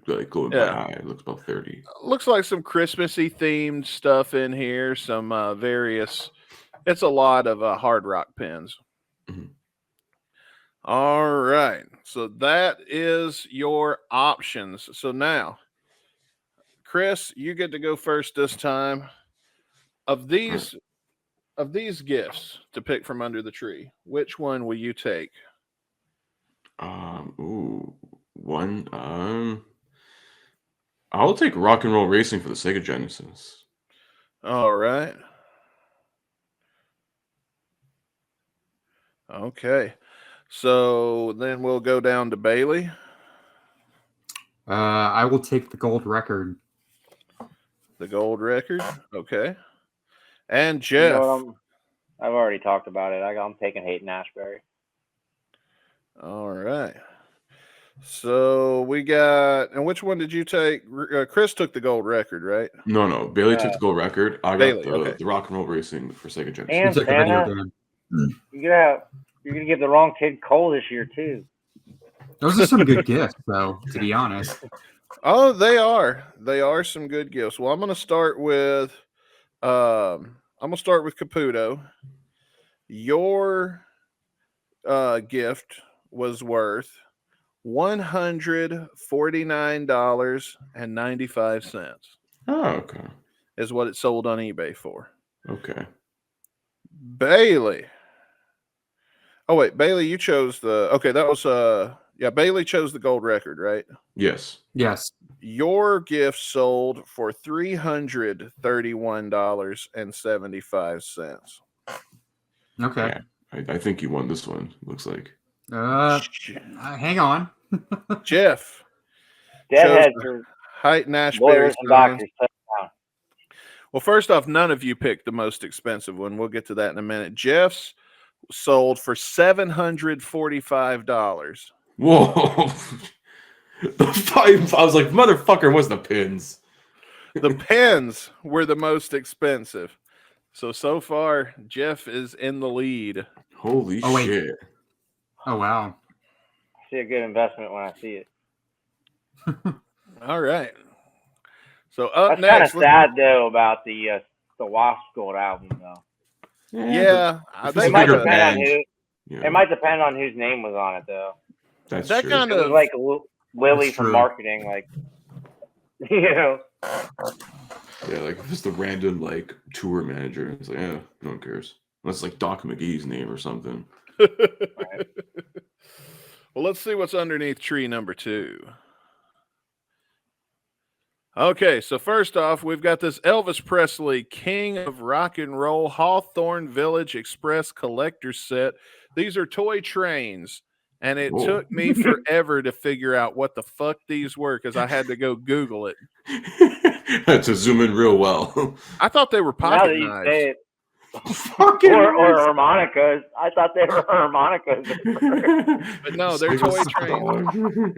like going by high. It looks about 30. Looks like some Christmassy themed stuff in here, some various. It's a lot of Hard Rock pins. Mhm. All right, so that is your options. So now, Chris, you get to go first this time. Of these gifts to pick from under the tree, which one will you take? One. I'll take Rock and Roll Racing for the Sega Genesis. All right. Okay. So then we'll go down to Bailey. I will take the gold record. The gold record. Okay. And You Jeff. know what, I've already talked about it. I'm taking Hayden Ashbury. All right. So we got, and which one did you take? Chris took the gold record, right? No. Bailey took the gold record. I Bailey, got the rock and roll racing for Sega Genesis. And It's like a video Santa, game. you're gonna give the wrong kid coal this year too. Those are some good gifts, though. To be honest. Oh, they are. They are some good gifts. Well, I'm going to start with Caputo. Your gift was worth $149.95. Oh, okay. Is what it sold on eBay for. Okay. Bailey. Oh wait, Bailey, you chose the. Okay, that was Bailey chose the gold record, right? Yes. Yes. Your gift sold for $331.75. Okay. Yeah, I think you won this one. Looks like. Hang on. Jeff. Deadheads are Height Nash lawyers and doctors. Well, first off, none of you picked the most expensive one. We'll get to that in a minute. Jeff's sold for $745. Whoa. I was like, motherfucker, what's the pins? The pins were the most expensive. So far, Jeff is in the lead. Holy shit. Oh, wow. I see a good investment when I see it. All right. So up That's next. kind of sad though about the Wasp Gold album though. Yeah, It might depend on who. Yeah. It might depend on whose name was on it though. That's that true. kind of like Lily from marketing, like you know. Yeah, like if it's the random like tour manager, it's like, yeah, no one cares. Unless it's like Doc McGee's name or something. Right. Well, let's see what's underneath tree number 2. Okay, so first off, we've got this Elvis Presley King of Rock and Roll Hawthorne Village Express collector set. These are toy trains, and it took me forever to figure out what the fuck these were because I had to go Google it. To zoom in real well. I thought they were pocket now knives. Say it. or harmonicas. I thought they were harmonicas. But no, they're toy trains.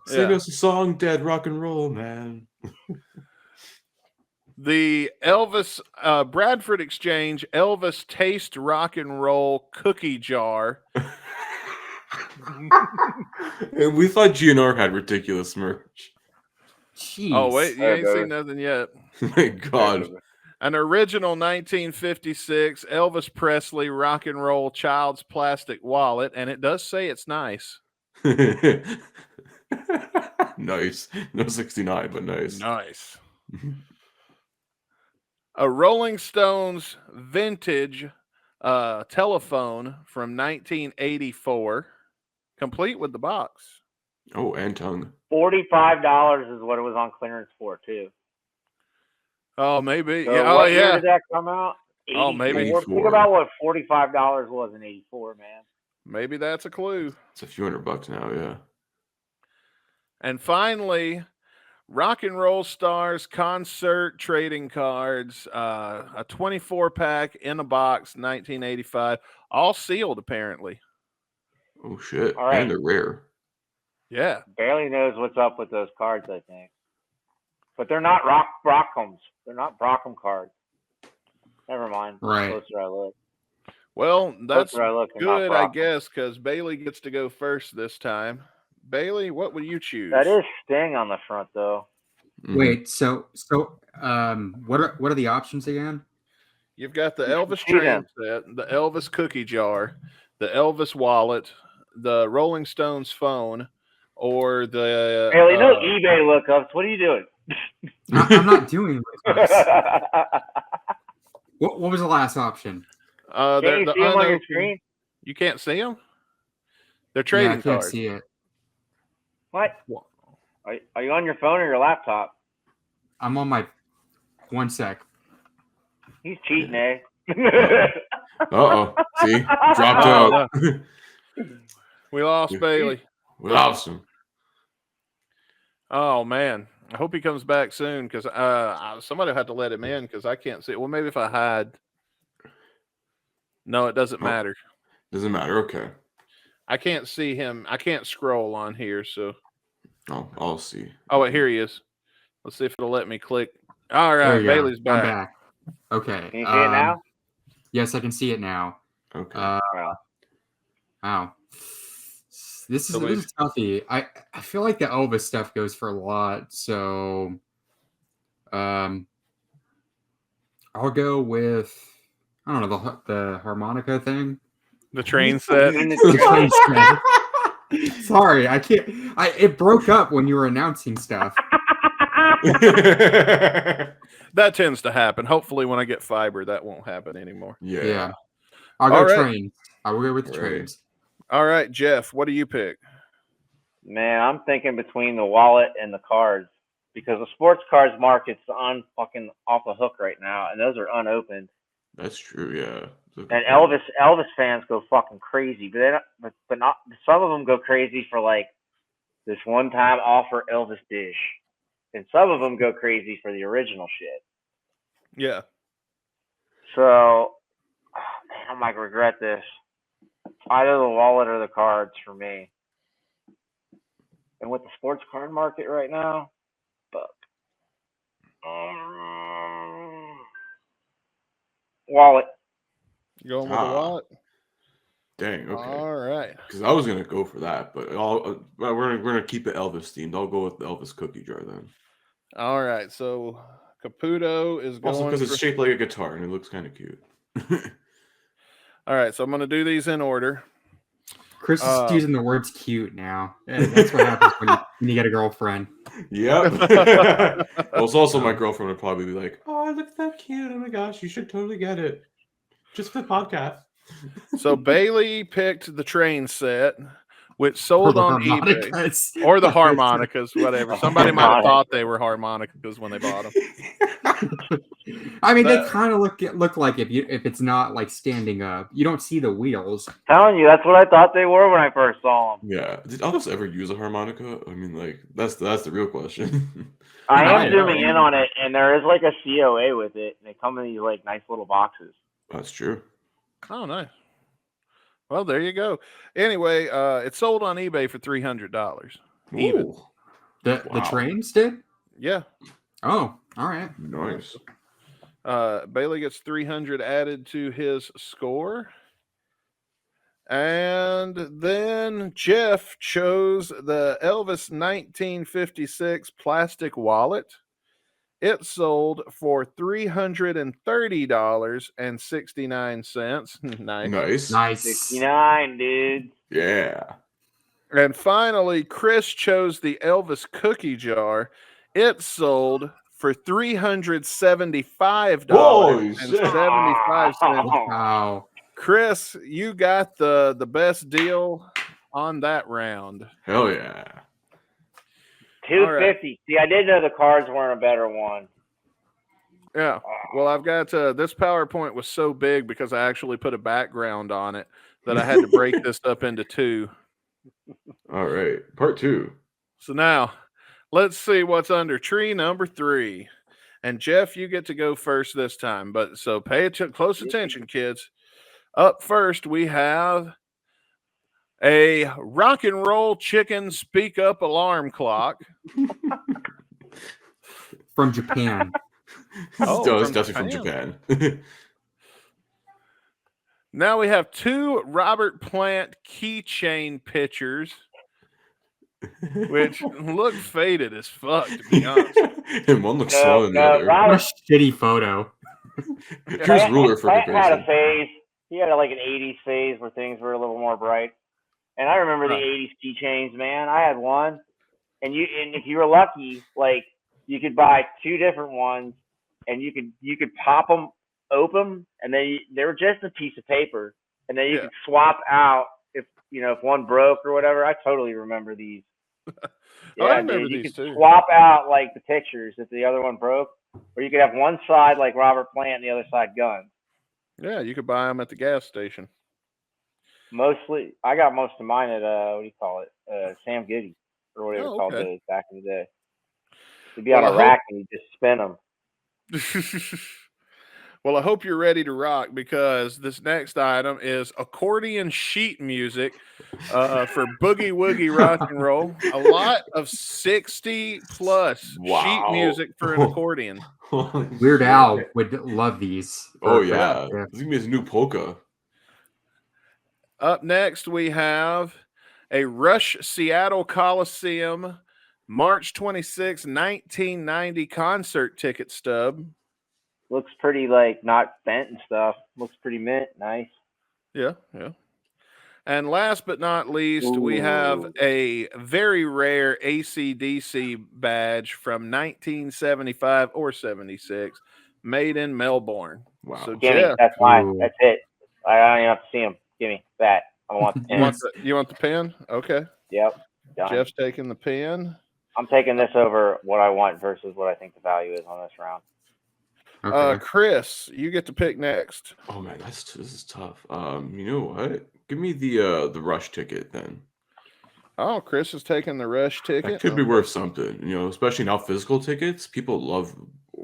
Sing us a song, Dead Rock and Roll, man. The Elvis Bradford Exchange Elvis Taste Rock and Roll cookie jar. And we thought GNR had ridiculous merch. Jeez. Oh, wait, you ain't seen nothing yet. My God. An original 1956 Elvis Presley rock and roll child's plastic wallet, and it does say it's nice. Nice. No 69, but nice. Nice. A Rolling Stones vintage telephone from 1984, complete with the box. Oh, and tongue. $45 is what it was on clearance for too. Oh, maybe. So yeah. what Oh, year yeah. did that come out? 84. Oh, maybe. 84. Think about what $45 was in '84, man. Maybe that's a clue. It's a few $100 now, yeah. And finally, Rock and Roll Stars concert trading cards, a 24-pack in a box, 1985, all sealed apparently. Oh shit! All right. And they're rare. Yeah. Barely knows what's up with those cards, I think. But they're not Brockhams. They're not Brockham cards. Never mind. Right. The closer I look. Well, that's Closer I look, they're good, not I Brockham. guess, because Bailey gets to go first this time. Bailey, what would you choose? That is Sting on the front, though. Mhm. Wait, so what are the options again? You've got the You can Elvis see train them. set, the Elvis cookie jar, the Elvis wallet, the Rolling Stones phone, or the Bailey, no eBay lookups. What are you doing? I'm not doing this. What was the last option? Can you see them on your screen? You can't see them? They're Yeah, trading I can't cards. see it. What? Are you on your phone or your laptop? I'm on my 1 sec. He's cheating, eh? Uh-oh. See? Dropped out. We lost Bailey. We lost him. Oh, man. I hope he comes back soon because somebody had to let him in because I can't see it. Well, maybe if I hide. No, it doesn't matter. Doesn't matter. Okay. I can't see him. I can't scroll on here, so. Oh, I'll see. Oh, wait, here he is. Let's see if it'll let me click. All right, Bailey's back. I'm back. Okay. Can you see it now? Yes, I can see it now. Okay. Wow. This is toughy. I feel like the Elvis stuff goes for a lot, so I'll go with I don't know the harmonica thing. The train set. The train set. Sorry, I can't. It broke up when you were announcing stuff. That tends to happen. Hopefully, when I get fiber, that won't happen anymore. Yeah. I'll go trains. I will go with the trains. All right, Jeff, what do you pick? Man, I'm thinking between the wallet and the cards because the sports cards market's on fucking off the hook right now, and those are unopened. That's true, yeah. And Elvis fans go fucking crazy, but not some of them go crazy for like this one time offer Elvis dish, and some of them go crazy for the original shit. Yeah. So, man, I might regret this. Either the wallet or the cards for me. And with the sports card market right now, fuck. Wallet. You going with the wallet? Dang, okay. All right. Because I was gonna go for that, but we're gonna keep it Elvis themed. I'll go with the Elvis cookie jar then. All right. So Caputo is going also because it's shaped like a guitar and it looks kind of cute. All right, so I'm gonna do these in order. Chris is using the words "cute" now. Yeah, that's what happens when you get a girlfriend. Yep. Well, it's also my girlfriend would probably be like, "Oh, it looks that cute. Oh my gosh, you should totally get it, just for the podcast." So Bailey picked the train set, which sold on eBay, or the harmonicas, whatever. Somebody might have thought they were harmonicas when they bought them. I mean, they kind of look like if it's not like standing up, you don't see the wheels. Telling you, that's what I thought they were when I first saw them. Yeah. Did Elvis ever use a harmonica? I mean, like that's the real question. I am zooming in on it, and there is like a COA with it, and they come in these like nice little boxes. That's true. Oh, nice. Well, there you go. Anyway, it sold on eBay for $300. Even. The trains did? Yeah. Oh, all right. Nice. Bailey gets 300 added to his score. And then Jeff chose the Elvis 1956 plastic wallet. It sold for $330.69. Nice. 69, dude. Yeah. And finally, Chris chose the Elvis cookie jar. It sold for $375.75. Wow. Chris, you got the best deal on that round. Hell yeah. $250. Right. See, I did know the cards weren't a better one. Yeah. Well, I've got this PowerPoint was so big because I actually put a background on it that I had to break this up into two. All right. Part 2. So now let's see what's under tree number 3. And Jeff, you get to go first this time. But so pay close attention, kids. Up first, we have a rock and roll chicken speak up alarm clock from Japan. It's definitely from Japan. Now we have 2 Robert Plant keychain pictures, which look faded as fuck, to be honest. And one looks slow than the other. What a shitty photo. Here's ruler for comparison. Had a phase. He had like an 80s phase where things were a little more bright. And I remember the 80s keychains, man. I had one. And if you were lucky, like you could buy 2 different ones and you could pop them open, and they were just a piece of paper, and then you could swap out if one broke or whatever. I totally remember these. Yeah, I remember these too. Swap out like the pictures if the other one broke, or you could have one side like Robert Plant and the other side guns. Yeah, you could buy them at the gas station. Mostly, I got most of mine at what do you call it, Sam Goody or whatever it's called back in the day. You'd be on a rack and you just spin them. Well, I hope you're ready to rock because this next item is accordion sheet music for boogie woogie rock and roll. A lot of 60 plus sheet music for an accordion. Weird Al would love these. Oh yeah, this is gonna be his new polka. Up next, we have a Rush Seattle Coliseum March 26, 1990 concert ticket stub. Looks pretty like not bent and stuff. Looks pretty mint. Nice. Yeah. And last but not least, we have a very rare AC/DC badge from 1975 or 76, made in Melbourne. Wow. So Gimme. Jeff, That's mine. That's it. I don't even have to see him. Gimme that. I want the pen. you want the pen? Okay. Yep. Done. Jeff's taking the pen. I'm taking this over what I want versus what I think the value is on this round. Okay. Chris, you get to pick next. Oh man, this is tough. You know what? Give me the Rush ticket then. Oh, Chris is taking the Rush ticket. That could be worth something, you know, especially now physical tickets. People love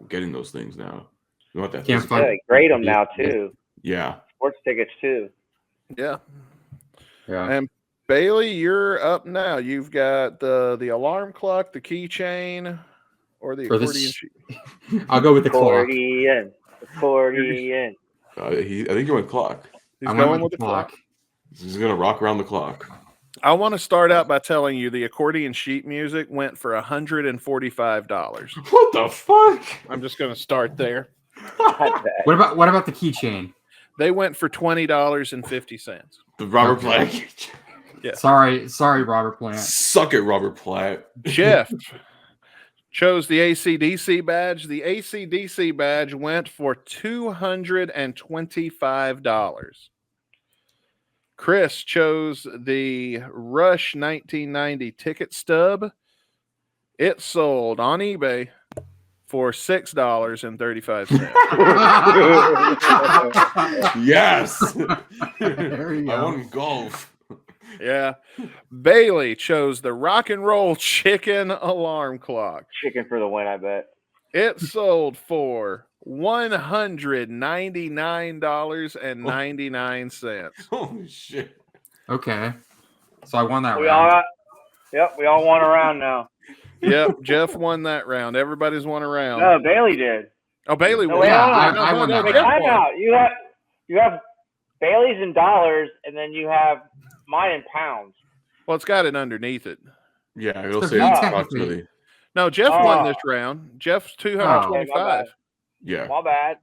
getting those things now. You want that? Can't physical- Yeah, they grade them now too. Yeah. Sports tickets too. Yeah. Yeah. And Bailey, you're up now. You've got the alarm clock, the keychain, or the For accordion this- sheet. I'll go with the clock. Accordion. Accordion. I think he went clock. He's I went going with with the clock. He's gonna rock around the clock. I want to start out by telling you the accordion sheet music went for $145. What the fuck? I'm just going to start there. Not bad. What about the keychain? They went for $20.50. The Robert Okay. Platt. Yeah. Sorry, Robert Plant. Suck it, Robert Platt. Jeff chose the AC/DC badge. The AC/DC badge went for $225. Chris chose the Rush 1990 ticket stub. It sold on eBay for $6.35. Yes. There you I go. won golf. Yeah. Bailey chose the rock and roll chicken alarm clock. Chicken for the win, I bet. It sold for $199.99. Holy shit. Okay. So I won that We all round. we all won a round now. Yep, Jeff won that round. Everybody's won a round. No, Bailey did. Oh, Bailey No, won. wait, Yeah, hold on. I won that Wait, Jeff round. time won. out. You have Bailey's in dollars, and then you have mine in pounds. Well, it's got it underneath it. Yeah, it'll So say he approximately. No, Jeff Oh. won this round. Jeff's Okay, my 225. bad. Yeah. My bad.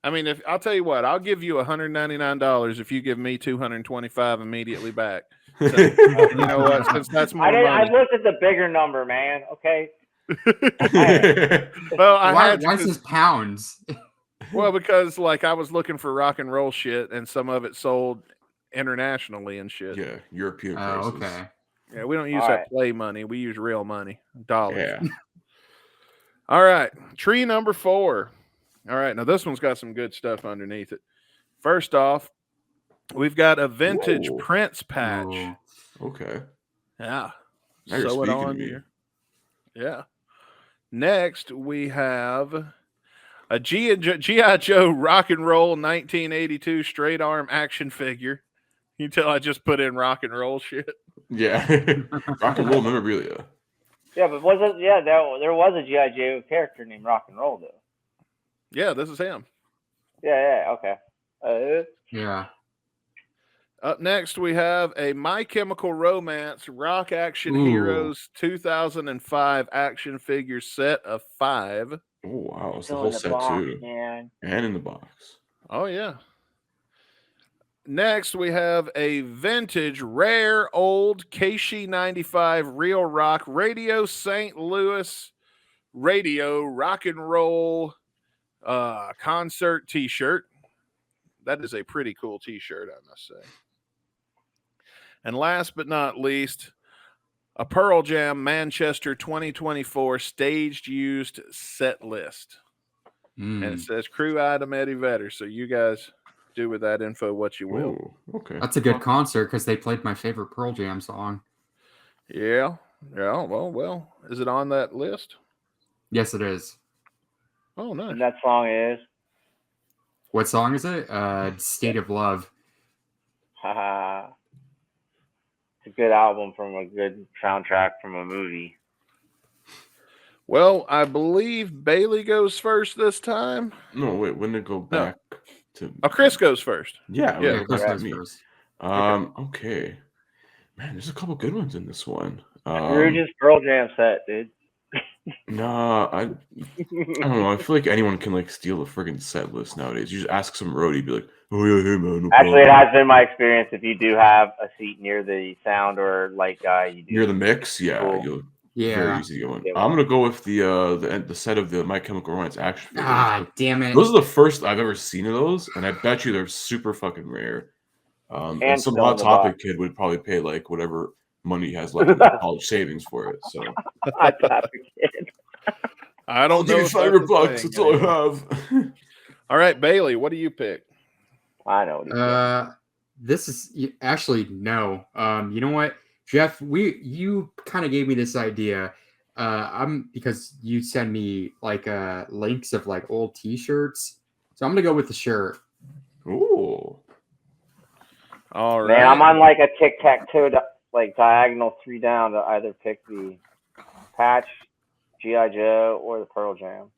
I mean, if I'll tell you what, I'll give you $199 if you give me 225 immediately back. So, you know what? Since that's more I money. looked at the bigger number, man. Okay. Well, I Why had is to, this pounds? well, because like I was looking for rock and roll shit, and some of it sold internationally and shit. Yeah, European Oh, prices. okay. Yeah, we don't use All that right. play money. We use real money, dollars. Yeah. All right, tree number 4. All right, now this one's got some good stuff underneath it. First off, we've got a vintage Whoa. Prince patch. Ooh. Okay. Yeah. Now you're Sew it speaking to on me. here. Yeah. Next, we have a G.I. Joe rock and roll 1982 straight arm action figure. You tell I just put in rock and roll shit. Yeah. Rock and roll memorabilia. Yeah, but there was a G.I. Joe character named Rock and Roll though. Yeah, this is him. Yeah, okay. Yeah. Up next, we have a My Chemical Romance Rock Action Ooh. Heroes 2005 action figure set of 5. Oh wow, it's the Still whole in the set box, too. man. And in the box. Oh, yeah. Next, we have a vintage, rare, old Keishi 95 Real Rock Radio St. Louis Radio Rock and Roll concert t-shirt. That is a pretty cool t-shirt, I must say. And last but not least, a Pearl Jam Manchester 2024 staged used set list. And it says crew item Eddie Vedder. So you guys do with that info what you will. Oh, okay. That's a good concert because they played my favorite Pearl Jam song. Yeah. Yeah. Well, is it on that list? Yes, it is. Oh, nice. And that song is. What song is it? State of Love. Haha. It's a good album from a good soundtrack from a movie. Well, I believe Bailey goes first this time. No, wait. When it go back to? Oh, Chris goes first. Yeah, Yeah, it goes Chris back goes to me. first. Okay. Man, there's a couple good ones in this one. Scrooge's Pearl Jam set, dude. Nah, I don't know. I feel like anyone can like steal a friggin' set list nowadays. You just ask some roadie, be like, "Oh yeah, hey man." No Actually, it problem." has been my experience. If you do have a seat near the sound or light guy, you do. Near the mix, yeah, Cool. you'll Yeah. very easy to go in. Yeah. I'm gonna go with the set of the My Chemical Romance action figures. Ah, damn it. Those are the first I've ever seen of those, and I bet you they're super fucking rare. And And some still in Hot the Topic box. kid would probably pay like whatever money he has left in their college savings for it. So Hot Topic kid. I don't know. give you if that's a $500. thing That's all I anymore. have. All right, Bailey, what do you pick? I know what he's doing. This is actually no. You know what, Jeff? You kind of gave me this idea. Because you send me like links of like old T-shirts, so I'm gonna go with the shirt. Ooh. All right. Man, I'm on like a tic-tac-toe, like diagonal 3 down to either pick the patch, G.I. Joe, or the Pearl Jam.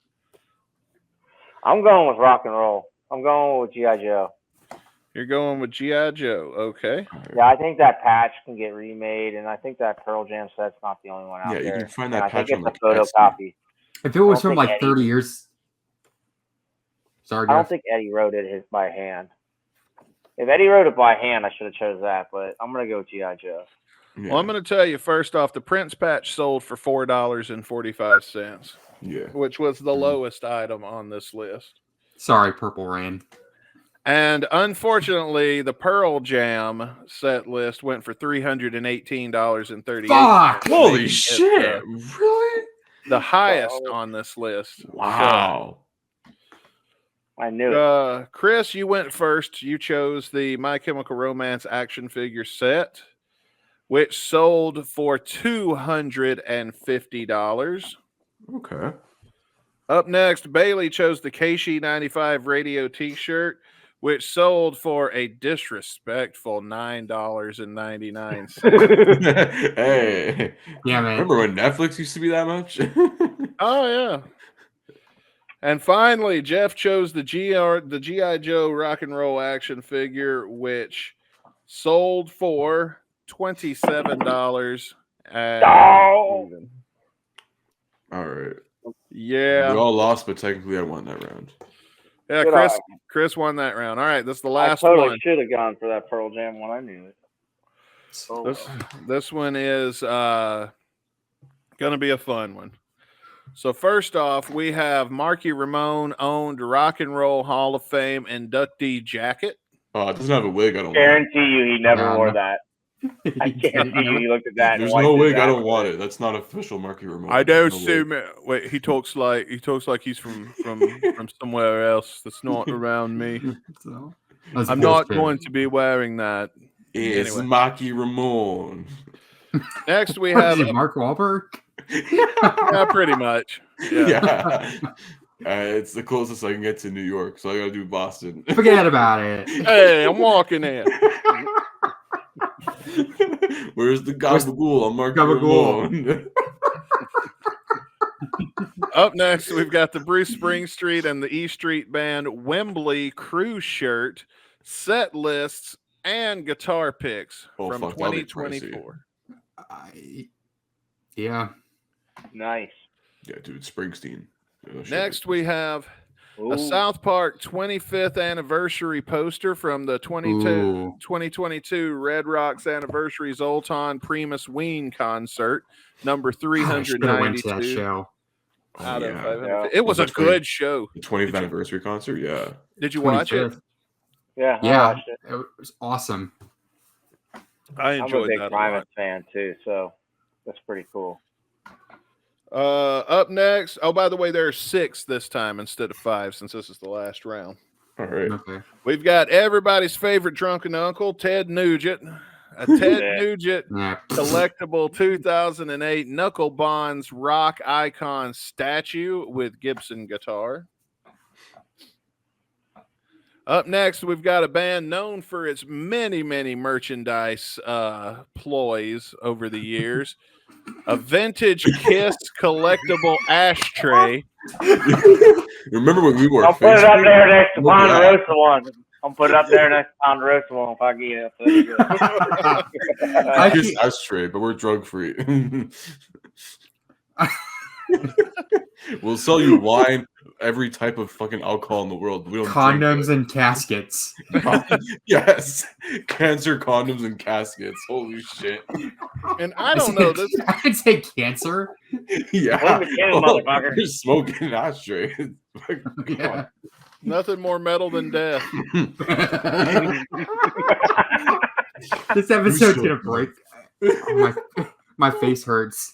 I'm going with rock and roll. I'm going with G.I. Joe. You're going with G.I. Joe. Okay. Yeah, I think that patch can get remade, and I think that Pearl Jam set's not the only one out Yeah, there. you can find And that I think patch on it's like a Etsy. photocopy. If it was I don't from think like Eddie- 30 years, sorry, I don't Jeff. think Eddie wrote it by hand. If Eddie wrote it by hand, I should have chose that, but I'm gonna go with G.I. Joe. Yeah. Well, I'm going to tell you first off, the Prince patch sold for $4.45, yeah. which was the Mhm. lowest item on this list. Sorry, Purple Rain. And unfortunately, the Pearl Jam set list went for $318.38. Fuck! Holy making it shit! Really? The highest on this list. Wow. I knew it. Chris, you went first. You chose the My Chemical Romance action figure set, which sold for $250. Okay. Up next, Bailey chose the Keishi 95 radio t-shirt, which sold for a disrespectful $9.99. Hey. Yeah, man. Remember when Netflix used to be that much? Oh, yeah. And finally, Jeff chose the G.I. Joe rock and roll action figure, which sold for $27. Oh! All right. Yeah. We all lost, but technically I won that round. Yeah, Good Chris won that round. All right, that's the I last totally one. should have gone for that Pearl Jam one. I knew it. Oh, This one is going to be a fun one. So first off, we have Marky Ramone owned Rock and Roll Hall of Fame inductee jacket. Oh, it doesn't have a wig. I don't want guarantee you he never wore no. that. I guarantee you he looked at that. it. There's and no wiped his wig. I ass don't with want it. That's not official Marky Ramone. I don't There's see. no wig. Wait, he talks like he's from somewhere else. That's not around me. So, that's I'm not bullshit. going to be wearing that. It's Anyway. Marky Ramone. Next, we What have is it, Mark Wahlberg? yeah, pretty much. Yeah. Yeah. It's the closest I can get to New York, so I gotta do Boston. Forget about it. Hey, I'm walking in. Where's the gabagool? I'm Marky Gabagool? Ramone. Up next, we've got the Bruce Springsteen and the E Street Band Wembley cruise shirt, set lists, and guitar picks Oh, from fuck, that'll be 2024. Yeah. Nice. Yeah, dude, Springsteen. Yeah, shit. Next, we have Ooh. a South Park 25th anniversary poster from the 2022 Red Rocks Anniversary Zoltan Primus Ween concert, number I should have went to that 392. show. Out of yeah. 550. It was a Was that for you? good show. The 20th anniversary concert? Yeah. Did you watch it? 25th. Yeah, I Yeah, watched it. it was awesome. I I'm a enjoyed big that a Primus lot. fan too, so that's pretty cool. Up next, oh, by the way, there are 6 this time instead of 5 since this is the last round. All right. Okay. We've got everybody's favorite drunken uncle, Ted Nugent, A Ted Yeah. Nugent Yeah. collectible 2008 Knuckle Bonds rock icon statue with Gibson guitar. Up next, we've got a band known for its many, many merchandise ploys over the years. A vintage Kiss collectible ashtray. Remember when we were? I'll put it up there next to Remember that? Ponderosa one. I'll put it up there next to Ponderosa one if I get it. Kiss ashtray, but we're drug free. We'll sell you wine, every type of fucking alcohol in the world. We don't Condoms and caskets. Yes, cancer condoms and caskets. Holy shit! And I don't know this. I could say cancer. Yeah, William McKinnon, motherfucker. You're smoking ashtray. Yeah. Nothing more metal than death. This episode's gonna break. Oh, my face hurts.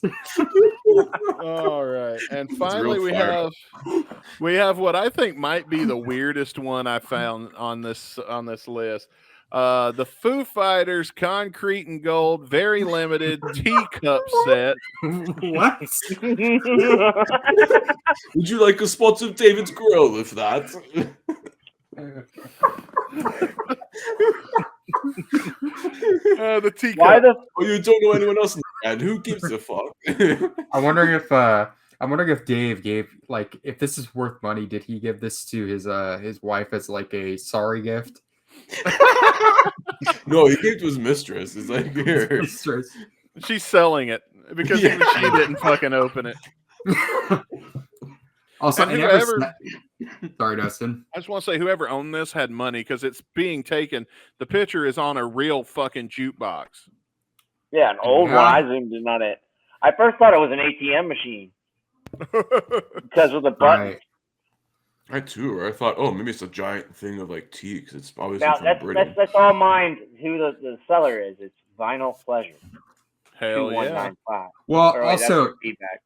All right, and It's finally real we have what I think might be the weirdest one I found on this list. The Foo Fighters Concrete and Gold very limited teacup set. What? Would you like a spot of David's Grill with that? The teacup. Why the Oh, you don't know anyone else in the band. Who gives a fuck? I'm wondering if Dave gave, like, if this is worth money, did he give this to his wife as like a sorry gift? No, he gave it to his mistress. It's like, here. She's selling it because she didn't fucking open it. Also, And I whoever- sorry, Dustin. I just want to say whoever owned this had money because it's being taken. The picture is on a real fucking jukebox. Yeah, an old Yeah. one. I zoomed in on it. I first thought it was an ATM machine because of the button. Right. I too, or I thought, oh, maybe it's a giant thing of like tea because it's obviously Now from Britain. that's all mine. Who the seller is? It's Vinyl Pleasure. Hell yeah. 2195. Well, All right, that's also, your feedback.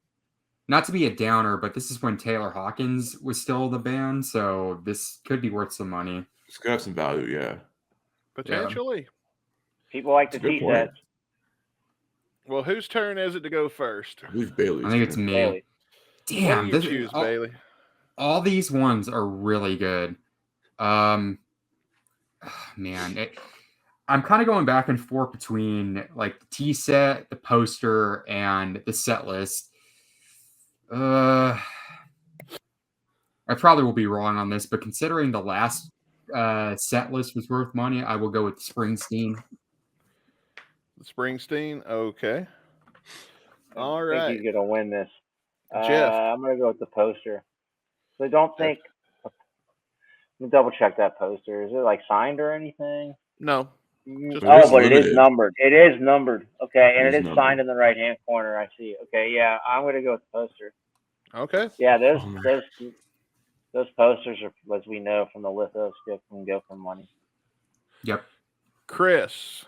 not to be a downer, but this is when Taylor Hawkins was still the band, so this could be worth some money. It's gonna have some value, yeah. Potentially. People like the That's a good tea point. sets. Well, whose turn is it to go first? I believe Bailey's. I think it's turn. me. Bailey. What do Damn, you this, choose, Bailey? all these ones are really good. Man, I'm kind of going back and forth between like the tea set, the poster, and the set list. I probably will be wrong on this, but considering the last set list was worth money, I will go with Springsteen. Springsteen. Okay. All I right. think he's gonna win this. Jeff. I'm gonna go with the poster. So I don't think. Let me double check that poster. Is it like signed or anything? No. Just- Oh, It is but it is limited. numbered. It is numbered. Okay, and It it is is numbered. signed in the right hand corner. I see. Okay, yeah, I'm gonna go with the poster. Okay. Yeah, Oh, man. those posters are, as we know from the lithoscope, can go for money. Yep. Chris,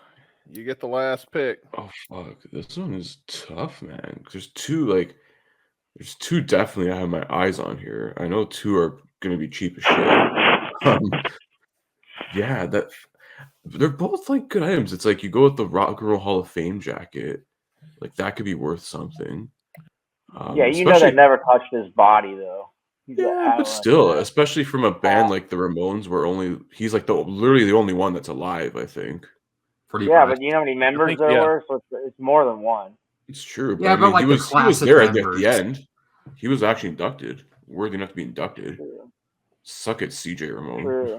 you get the last pick. Oh fuck, this one is tough, man. There's two definitely I have my eyes on here. I know two are gonna be cheap as shit. Yeah, they're both like good items. It's like you go with the Rock and Roll Hall of Fame jacket, like that could be worth something. Yeah, you know especially- that never touched his body though. Yeah, but still, especially from a band like the Ramones, where he's like literally the only one that's alive. I think Pretty Yeah, much. but you know how many members think- there yeah. were? So it's more than one. it's true. Yeah, I but mean, like he the was classic there at members. the end. He was actually inducted, worthy enough to be inducted. True. Suck it, CJ Ramone. True.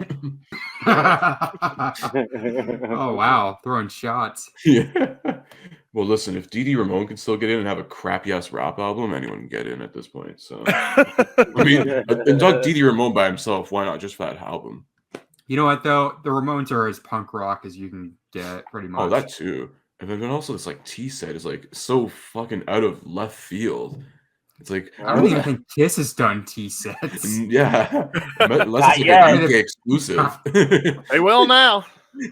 Oh wow, throwing shots. Yeah. Well, listen, if Dee Dee Ramone can still get in and have a crappy ass rap album, anyone can get in at this point. So, I mean, and not Dee Dee Ramone by himself. Why not just for that album? You know what though? The Ramones are as punk rock as you can get, pretty much. Oh, that too. And then also this like tea set is like so fucking out of left field. It's like I don't even think Kiss has done tea sets. yeah, unless Not it's like yet. a UK exclusive. They will now.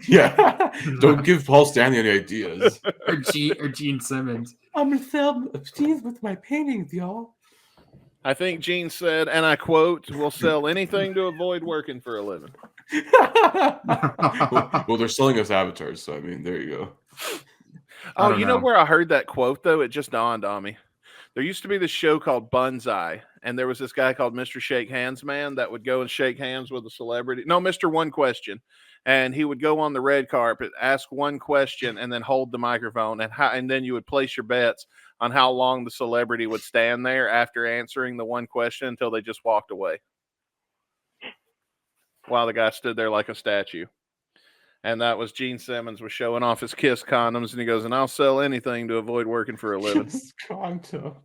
Yeah, don't give Paul Stanley any ideas. or Gene Simmons. I'm in film teeth with my paintings, y'all. I think Gene said, and I quote, "We'll sell anything to avoid working for a living." Well, they're selling us avatars, so I mean, there you go. Oh, you know where I heard that quote though? It just dawned on me. There used to be this show called Bunzai, and there was this guy called Mr. Shake Hands Man that would go and shake hands with a celebrity. No, Mr. One Question. And he would go on the red carpet, ask one question, and then hold the microphone, and then you would place your bets on how long the celebrity would stand there after answering the one question until they just walked away. While the guy stood there like a statue. And that was Gene Simmons was showing off his Kiss condoms, and he goes, and I'll sell anything to avoid working for a living. Kiss condoms.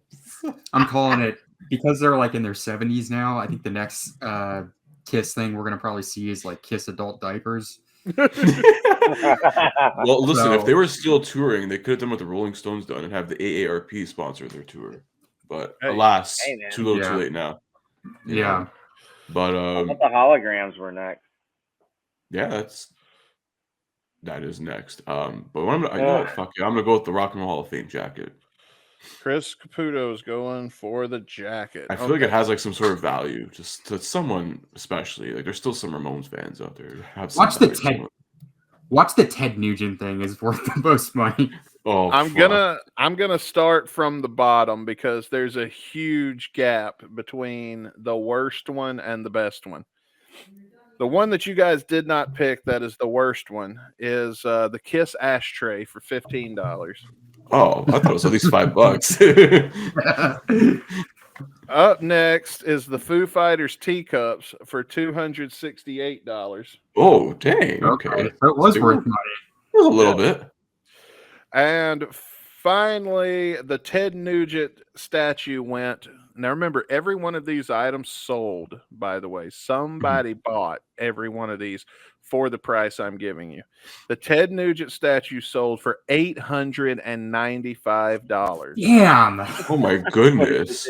I'm calling it because they're like in their 70s now. I think the next Kiss thing we're gonna probably see is like Kiss adult diapers. Well, listen, if they were still touring, they could have done what the Rolling Stones done and have the AARP sponsor their tour. But alas, too little, too late now. Yeah. But I thought the holograms were next. Yeah, that is next. But what I'm gonna go with the Rock and Roll Hall of Fame jacket. Chris Caputo is going for the jacket. I feel like it has like some sort of value, just to someone especially. Like there's still some Ramones fans out there. Watch the Ted Nugent thing is worth the most money. Oh, I'm gonna start from the bottom because there's a huge gap between the worst one and the best one. The one that you guys did not pick that is the worst one is the Kiss ashtray for $15. Oh, I thought it was at least $5. Up next is the Foo Fighters teacups for $268. Oh, dang. Okay. So it was worth money. It was a little bit. And finally, the Ted Nugent statue went. Now, remember, every one of these items sold, by the way. Somebody bought every one of these for the price I'm giving you. The Ted Nugent statue sold for $895. Damn. Oh, my goodness.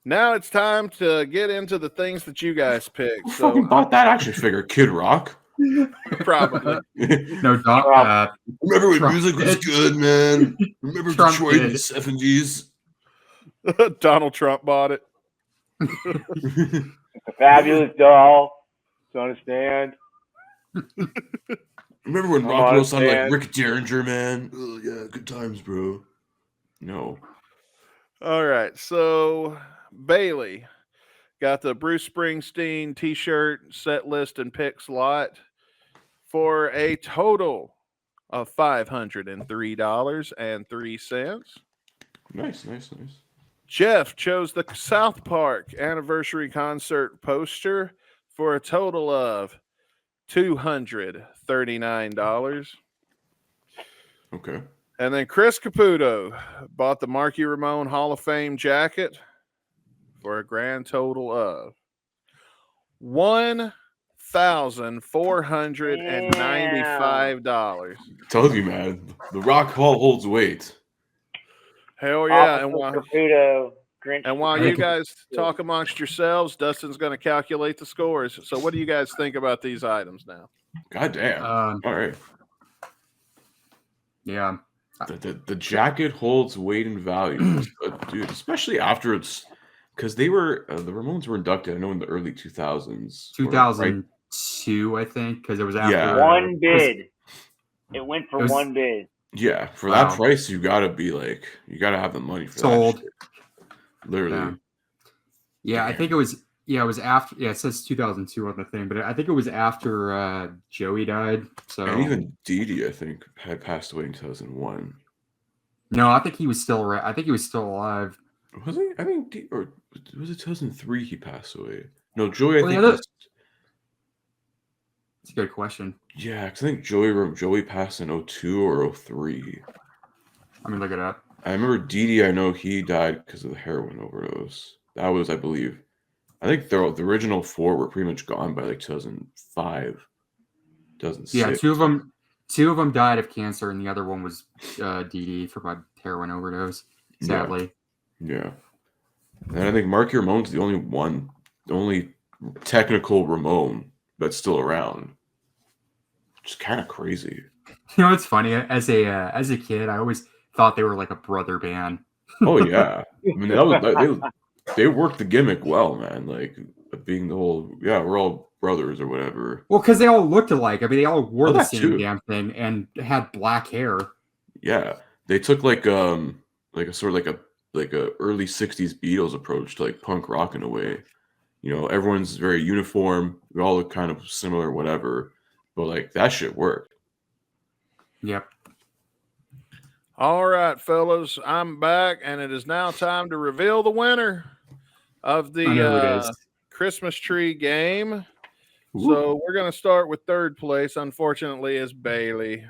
Now it's time to get into the things that you guys picked. Who fucking bought that action figure? Kid Rock? Probably. No, remember when music was good, man? Remember Trump Detroit in did. the 70s? Donald Trump bought it. The fabulous doll. To understand. Remember when rock and roll sounded like Rick Derringer, man? Oh, yeah, good times, bro. No. All right, so Bailey got the Bruce Springsteen t-shirt, set list, and pick slot for a total of $503.03. Nice. Jeff chose the South Park anniversary concert poster for a total of $239. Okay. And then Chris Caputo bought the Marky Ramone Hall of Fame jacket for a grand total of $1,495. Told you, man. The Rock Hall holds weight. Hell yeah. Caputo. And while you guys talk amongst yourselves, Dustin's going to calculate the scores. So what do you guys think about these items now? God damn. All right. Yeah. The jacket holds weight and value. But dude, especially after it's because they were the Ramones were inducted, I know, in the early 2000s. 2002, I think, because it was after one bid. It went for one bid. Yeah, for that price, you gotta have the money for sold. That shit. Literally. Yeah, I think it was. Yeah, it was after. Yeah, it says 2002 on the thing, but I think it was after Joey died. So and even Dee Dee, I think, had passed away in 2001. No, I think he was still. I think he was still alive. Was he? I think, or was it 2003 he passed away? No, Joey. I think. That's a good question. Yeah, because I think Joey passed in 2002 or 2003. Let me look it up. I remember Dee Dee. I know he died because of the heroin overdose. That was, I believe. I think the original four were pretty much gone by like 2005, 2006. Yeah, two of them died of cancer, and the other one was Dee Dee from a heroin overdose. Sadly. Yeah. And I think Marky Ramone's the only technical Ramone that's still around. Which is kind of crazy. You know, it's funny. As a kid, I always thought they were like a brother band. Oh yeah, I mean they worked the gimmick well, man. Like being the whole we're all brothers or whatever. Well, because they all looked alike. I mean, they all wore the that same too. damn thing and had black hair. Yeah, they took like a sort of like a early '60s Beatles approach to like punk rock in a way. You know, everyone's very uniform. We all look kind of similar, whatever. But like that shit worked. Yep. All right, fellas, I'm back, and it is now time to reveal the winner of I know who it the is. Christmas tree game. Ooh. So we're going to start with third place. Unfortunately, is Bailey.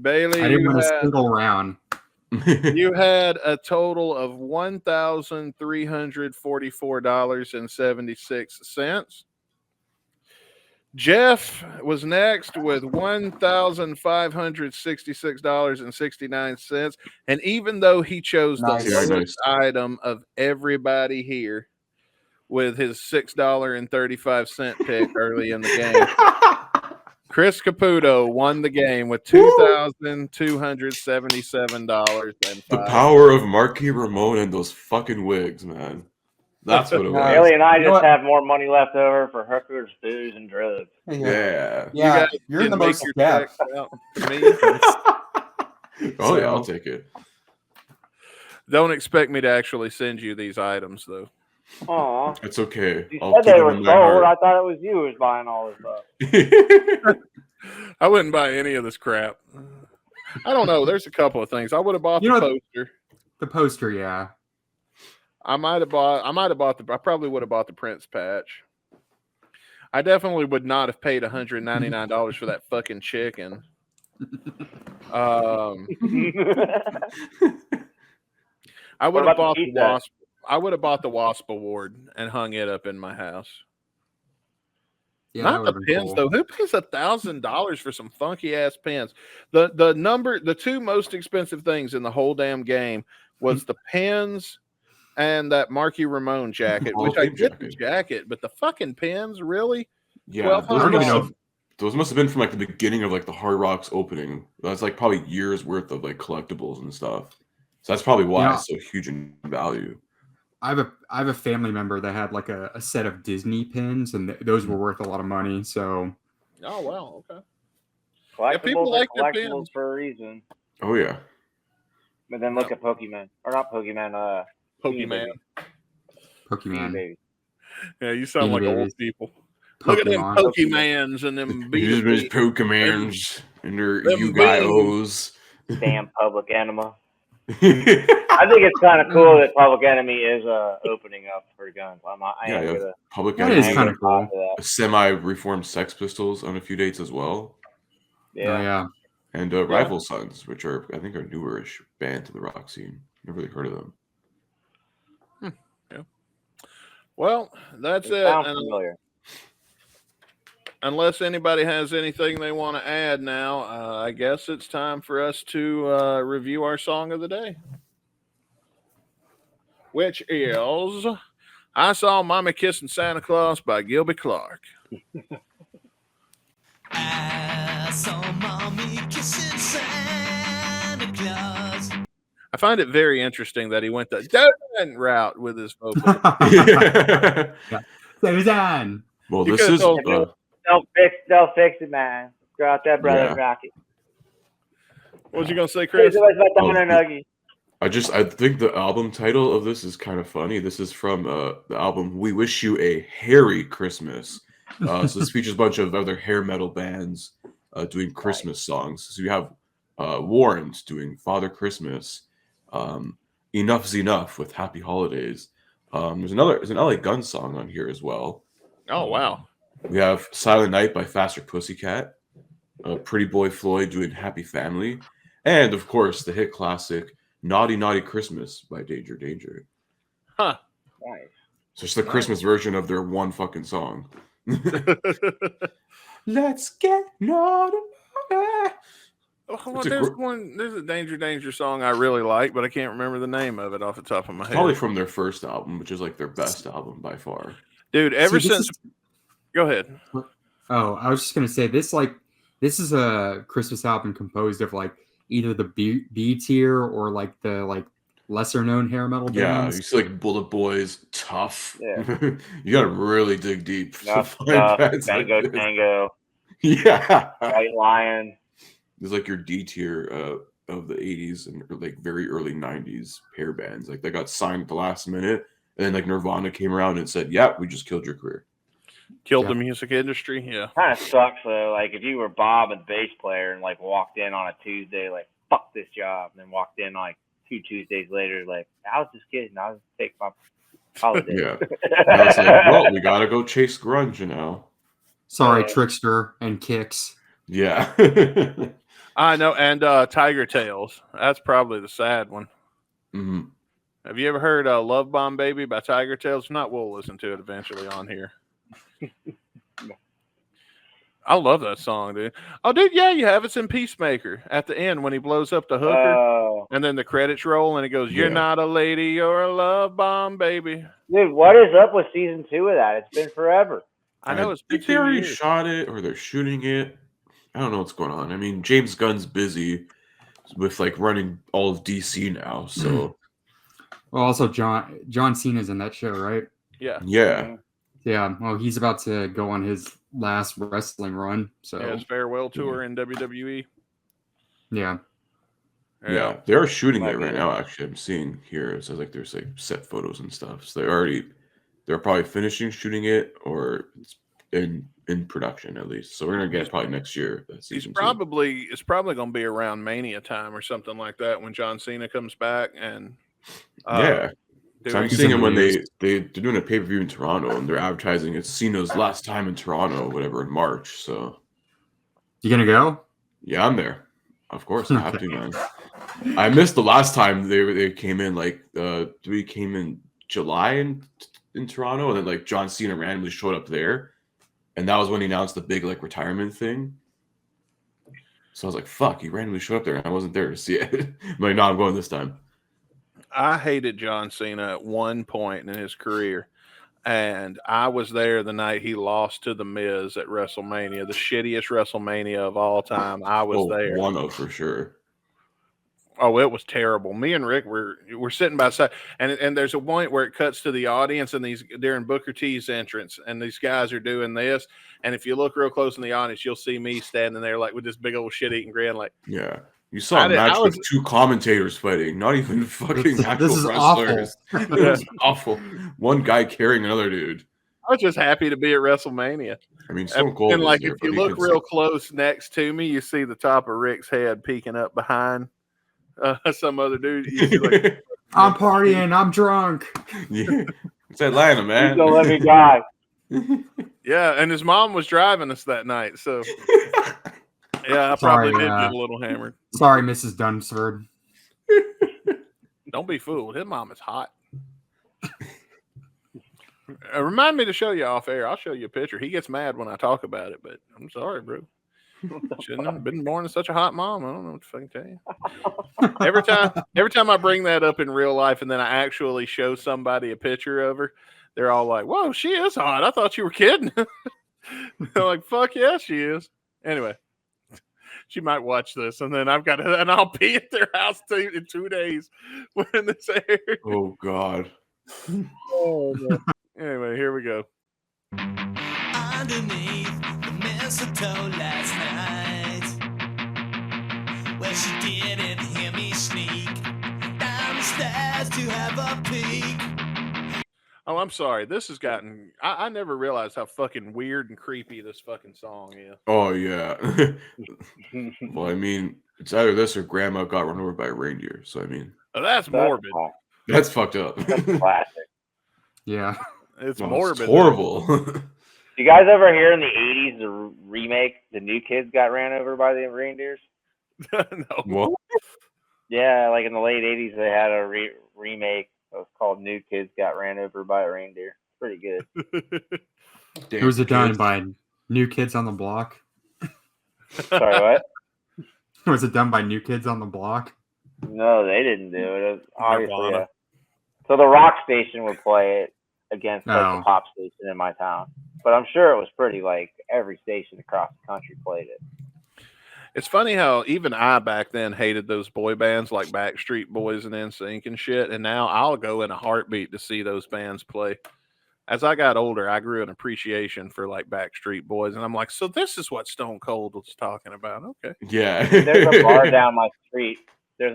Bailey, I didn't you win a had, single round. you had a total of $1,344.76. Jeff was next with $1,566.69. And even though he chose Nice. the lowest item of everybody here with his $6.35 pick early in the game, Chris Caputo won the game with $2,277.05. The power of Marky Ramone and those fucking wigs, man. That's what it was. Bailey and I You know just what? have more money left over for hookers, booze, and drugs. Yeah. Yeah, guys you're in the can make most your step. checks out to me. Oh yeah, I'll take it. Don't expect me to actually send you these items, though. Aw. It's okay. You I'll said keep they it were in sold. my heart. I thought it was you who was buying all this stuff. I wouldn't buy any of this crap. I don't know. There's a couple of things. I would have bought You the know- poster. The poster, yeah. I probably would have bought the Prince patch. I definitely would not have paid $199 for that fucking chicken. I would have about the bought the pizza? wasp. I would have bought the wasp award and hung it up in my house. Yeah, that Not the would've been pins cool. though. Who pays $1,000 for some funky ass pins? The two most expensive things in the whole damn game was the pins and that Marky Ramone jacket, Hall which of I Fame get the jacket. jacket, but the fucking pins, really? Yeah, I don't even know. those must have been from like the beginning of like the Hard Rock's opening. That's like probably years worth of like collectibles and stuff. So that's probably why Yeah. it's so huge in value. I have a family member that had like a set of Disney pins, and those were worth a lot of money. So Oh wow, okay. Collectibles people are like their collectibles pins. for a reason. Oh yeah. But then look at Pokemon. Or not Pokemon, Pokemon. Pokemon, Baby. Yeah, you sound Beanie like old Babies. people. Look at them Pokemon. Pokemans and them These bees. Pokemons and their Them Yu-Gi-Ohs. Damn Public Enema. I think it's kind of cool that Public Enemy is opening up for guns. I Yeah, ain't yeah. gonna. Public That Enemy, is kinda cool. semi-reformed Sex Pistols on a few dates as well, Yeah. Oh yeah. and Rival Sons, which are I think are newerish band to the rock scene. Never really heard of them. Well, that's It it. sounds And familiar. unless anybody has anything they want to add now, I guess it's time for us to review our song of the day, which is I Saw Mommy Kissing Santa Claus by Gilby Clarke. I saw mommy kissing Santa Claus. I find it very interesting that he went the Dustin route with his vocal. Suzanne. Well, You this could've is told They'll fix it, man. Go out there, brother, Yeah. rock it. What was you gonna say, Chris? Chris? About the Hunter Nuggie. I think the album title of this is kind of funny. This is from the album "We Wish You a Hairy Christmas." So this features a bunch of other hair metal bands doing Christmas songs. So you have Warrant doing Father Christmas, Enough's Enough with Happy Holidays. There's an LA Gun song on here as well. Oh wow. We have Silent Night by Faster Pussycat, Pretty Boy Floyd doing Happy Family, and of course the hit classic Naughty Naughty Christmas by Danger Danger. Huh. Nice. So it's the Christmas version of their one fucking song. Let's get naughty. Well, It's a there's a Danger song I really like, but I can't remember the name of it off the top of my head. Probably from their first album, which is like their best album by far. Dude, ever See, this since is- go ahead. Oh, I was just gonna say this is a Christmas album composed of like either the B tier or like the lesser known hair metal bands. you see like Bullet Boys, Tough. Yeah. You gotta really dig deep to Nuff, find Stuff, bands like Tango, this. Tango, Yeah. White Lion. There's like your D tier of the 80s and like very early 90s hair bands. Like they got signed at the last minute, and then like Nirvana came around and said, "Yeah, we just killed your career." Killed the music industry. Yeah. Kind of sucks though. Like if you were Bob, a bass player, and like walked in on a Tuesday, like fuck this job, and then walked in like 2 Tuesdays later, like I was just kidding. I was just take my holiday. Yeah. And I was like, well, we gotta go chase grunge now. Sorry, Trickster and Kicks. Yeah. I know. And Tiger Tails. That's probably the sad one. Mm-hmm. Have you ever heard Love Bomb Baby by Tiger Tails? If not, we'll listen to it eventually on here. I love that song, dude. Oh, dude, yeah, you have. It's in Peacemaker at the end when he blows up the hooker, and then the credits roll, and it goes, "You're not a lady, you're a love bomb, baby." Dude, what is up with season 2 of that? It's been forever. I know it's been think they 2 already years. shot it or they're shooting it. I don't know what's going on. I mean, James Gunn's busy with like running all of DC now, so. Well, also John Cena's in that show, right? Yeah. Yeah. Yeah. Well, he's about to go on his last wrestling run. So Yeah, his farewell tour in WWE. yeah. Yeah, they are shooting it right now. Actually, I'm seeing here it says like there's like set photos and stuff. So they're probably finishing shooting it or it's in production at least. So we're gonna get it probably next year. It's probably going to be around Mania time or something like that when John Cena comes back and yeah. So I'm seeing them when they're doing a pay-per-view in Toronto and they're advertising it's Cena's last time in Toronto, whatever, in March. So You gonna go? yeah, I'm there. Of course, I have to, man. I missed the last time they came in. Like, we came in July in Toronto, and then like John Cena randomly showed up there, and that was when he announced the big like retirement thing. So I was like, "Fuck!" He randomly showed up there, and I wasn't there to see it. I'm like, "No, I'm going this time." I hated John Cena at one point in his career, and I was there the night he lost to The Miz at WrestleMania, the shittiest WrestleMania of all time. I was there. One of for sure. Oh, it was terrible. Me and Rick were sitting by the side, and there's a point where it cuts to the audience, and they're in Booker T's entrance, and these guys are doing this. And if you look real close in the audience, you'll see me standing there like with this big old shit-eating grin, like. Yeah. You saw a match with 2 commentators fighting, not even fucking actual wrestlers. It was awful. One guy carrying another dude. I was just happy to be at WrestleMania. I mean, Stone Cold. And like, if you look real close next to me, you see the top of Rick's head peeking up behind some other dude. You see, like, I'm partying. I'm drunk. Yeah. It's Atlanta, man. He's a living guy. Yeah, and his mom was driving us that night, so. Yeah, I probably did get a little hammered. Sorry, Mrs. Dunsford. Don't be fooled. His mom is hot. Remind me to show you off air. I'll show you a picture. He gets mad when I talk about it, but I'm sorry, bro. Shouldn't have been born to such a hot mom. I don't know what to fucking tell you. Every time I bring that up in real life and then I actually show somebody a picture of her, they're all like, "Whoa, she is hot. I thought you were kidding." They're like, "Fuck yeah, she is." Anyway. She might watch this, and then I'll be at their house in 2 days when this airs. Oh God. Oh, anyway, here we go. Underneath the mistletoe last night, where she didn't hear me sneak down the stairs to have a peek. Oh, I'm sorry. This has gotten. I never realized how fucking weird and creepy this fucking song is. Oh yeah. Well, I mean, it's either this or Grandma got run over by a reindeer. So I mean, that's morbid. That's fucked up. That's classic. Yeah, it's morbid. It's horrible. You guys ever hear in the 80s the remake, The New Kids Got Ran Over by the Reindeers? No. What? Yeah, like in the late 80s, they had a remake. It was called New Kids Got Ran Over by a Reindeer. Pretty good. Was it done by New Kids on the Block? Sorry, what? Was it done by New Kids on the Block? No, they didn't do it. It was obviously. So the rock station would play it against like, the pop station in my town. But I'm sure it was pretty like every station across the country played it. It's funny how even I back then hated those boy bands like Backstreet Boys and NSYNC and shit, and now I'll go in a heartbeat to see those bands play. As I got older, I grew an appreciation for like Backstreet Boys, and I'm like, so this is what Stone Cold was talking about. Okay. Yeah. There's a bar down my street. I'm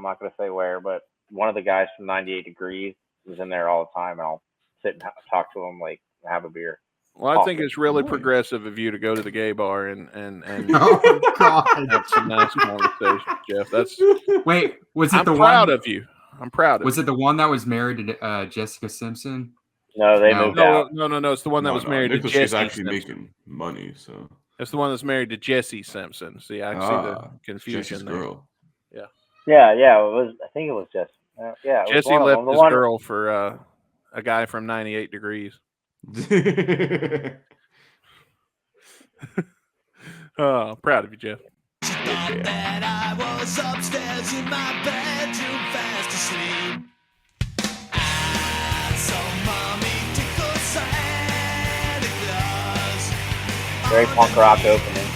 not going to say where, but one of the guys from 98 Degrees is in there all the time, and I'll sit and talk to him, like, have a beer. Well, I think it's really progressive of you to go to the gay bar and Oh God! have some nice conversation, Jeff. Wait, was it I'm the proud one? of you. I'm proud of Was you. it the one that was married to Jessica Simpson? No, they No. moved out. No. It's the one that was married to Nicholas Jesse is actually Simpson. making money, so It's the one that's married to Jesse Simpson. See, I see the confusion Jesse's there. girl. Yeah. It was. I think it was Jesse. Yeah. It was Jesse one of left them. The his one. girl for a guy from 98 Degrees. Oh, proud of you, Jeff. That I was upstairs in my bedroom fast asleep. I saw Mommy tickle Santa Claus. Very punk rock opening.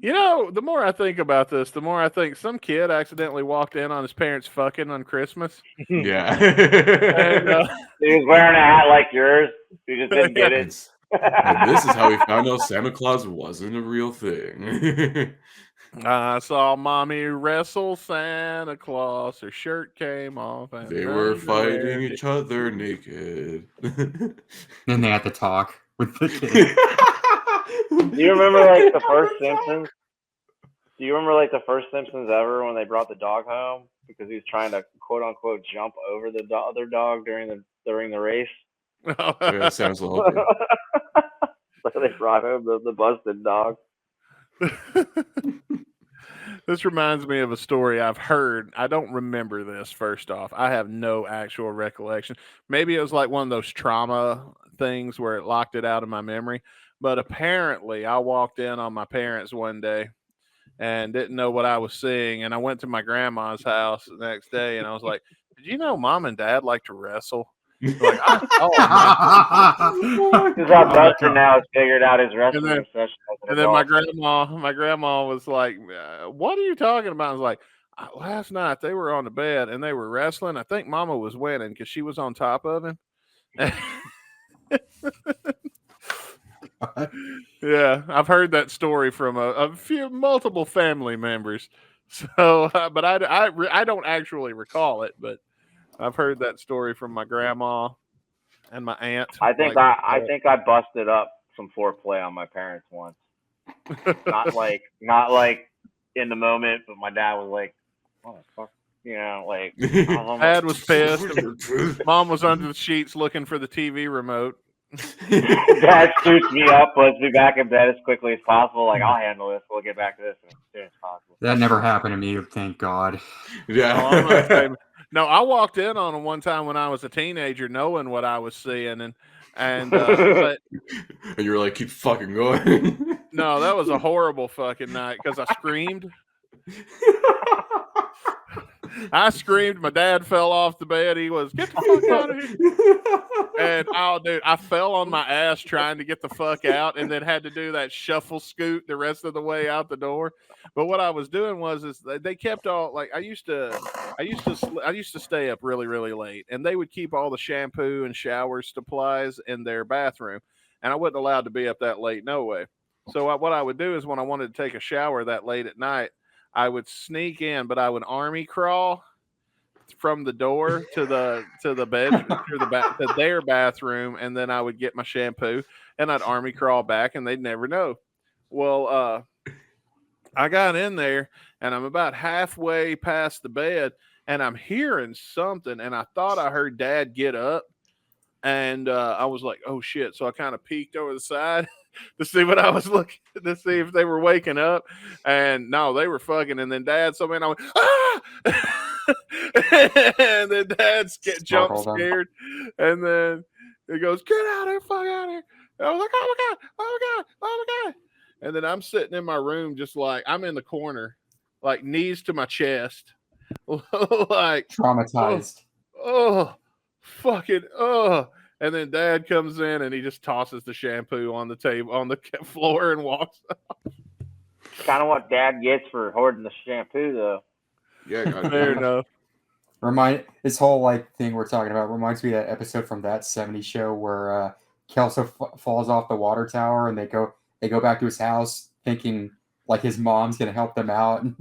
You know, the more I think about this, the more I think some kid accidentally walked in on his parents fucking on Christmas. Yeah. And, He was wearing a hat like yours. You just didn't get it. And this is how we found out Santa Claus wasn't a real thing. I saw Mommy wrestle Santa Claus. Her shirt came off. And They were fighting each other naked. Then they had to talk with the kid. Do you remember like the first Simpsons? Do you remember like the first Simpsons ever when they brought the dog home because he was trying to quote unquote jump over the other dog during the race? Oh, yeah, Santa's little helper. So they brought home the busted dog. This reminds me of a story I've heard. I don't remember this, first off. I have no actual recollection. Maybe it was like one of those trauma things where it locked it out of my memory. But apparently, I walked in on my parents one day and didn't know what I was seeing. And I went to my grandma's house the next day and I was like, did you know Mom and Dad like to wrestle? Like, Because Dustin now has figured out his wrestling obsession. And then my grandma was like, what are you talking about? I was like, last night they were on the bed and they were wrestling. I think Mama was winning because she was on top of him. Yeah, I've heard that story from a few multiple family members. So, but I don't actually recall it, but I've heard that story from my grandma and my aunt. I think I busted up some foreplay on my parents once. not like in the moment, but my dad was like, "Oh fuck," you know, like Dad was pissed. Mom was under the sheets looking for the TV remote. Dad scoots me up, puts me back in bed as quickly as possible. Like, I'll handle this. We'll get back to this as soon as possible. That never happened to me, thank God. Yeah. No, I walked in on him one time when I was a teenager, knowing what I was seeing, but you were like, keep fucking going. no, that was a horrible fucking night because I screamed. I screamed. My dad fell off the bed. He was, get the fuck out of here. And dude, I fell on my ass trying to get the fuck out, and then had to do that shuffle scoot the rest of the way out the door. But what I was doing was they kept all like I used to stay up really, really late, and they would keep all the shampoo and shower supplies in their bathroom, and I wasn't allowed to be up that late no way. So what I would do is when I wanted to take a shower that late at night, I would sneak in, but I would army crawl from the door to the bed to their bathroom, and then I would get my shampoo and I'd army crawl back, and they'd never know. Well, I got in there and I'm about halfway past the bed and I'm hearing something, and I thought I heard Dad get up, and I was like, oh shit. So I kind of peeked over the side to see what I was looking to see if they were waking up, and no, they were fucking. And then Dad saw me and I went, ah! And then Dad jumped scared, and then he goes, get out of here, fuck out of here. And I was like, oh my God, oh my God, oh my God. And then I'm sitting in my room just like I'm in the corner, like knees to my chest, like traumatized. fucking And then Dad comes in and he just tosses the shampoo on the table, on the floor, and walks. Kind of what Dad gets for hoarding the shampoo, though. Yeah, Fair enough. This whole like thing we're talking about reminds me of that episode from That 70s Show where Kelso falls off the water tower and they go back to his house thinking like his mom's gonna help them out, and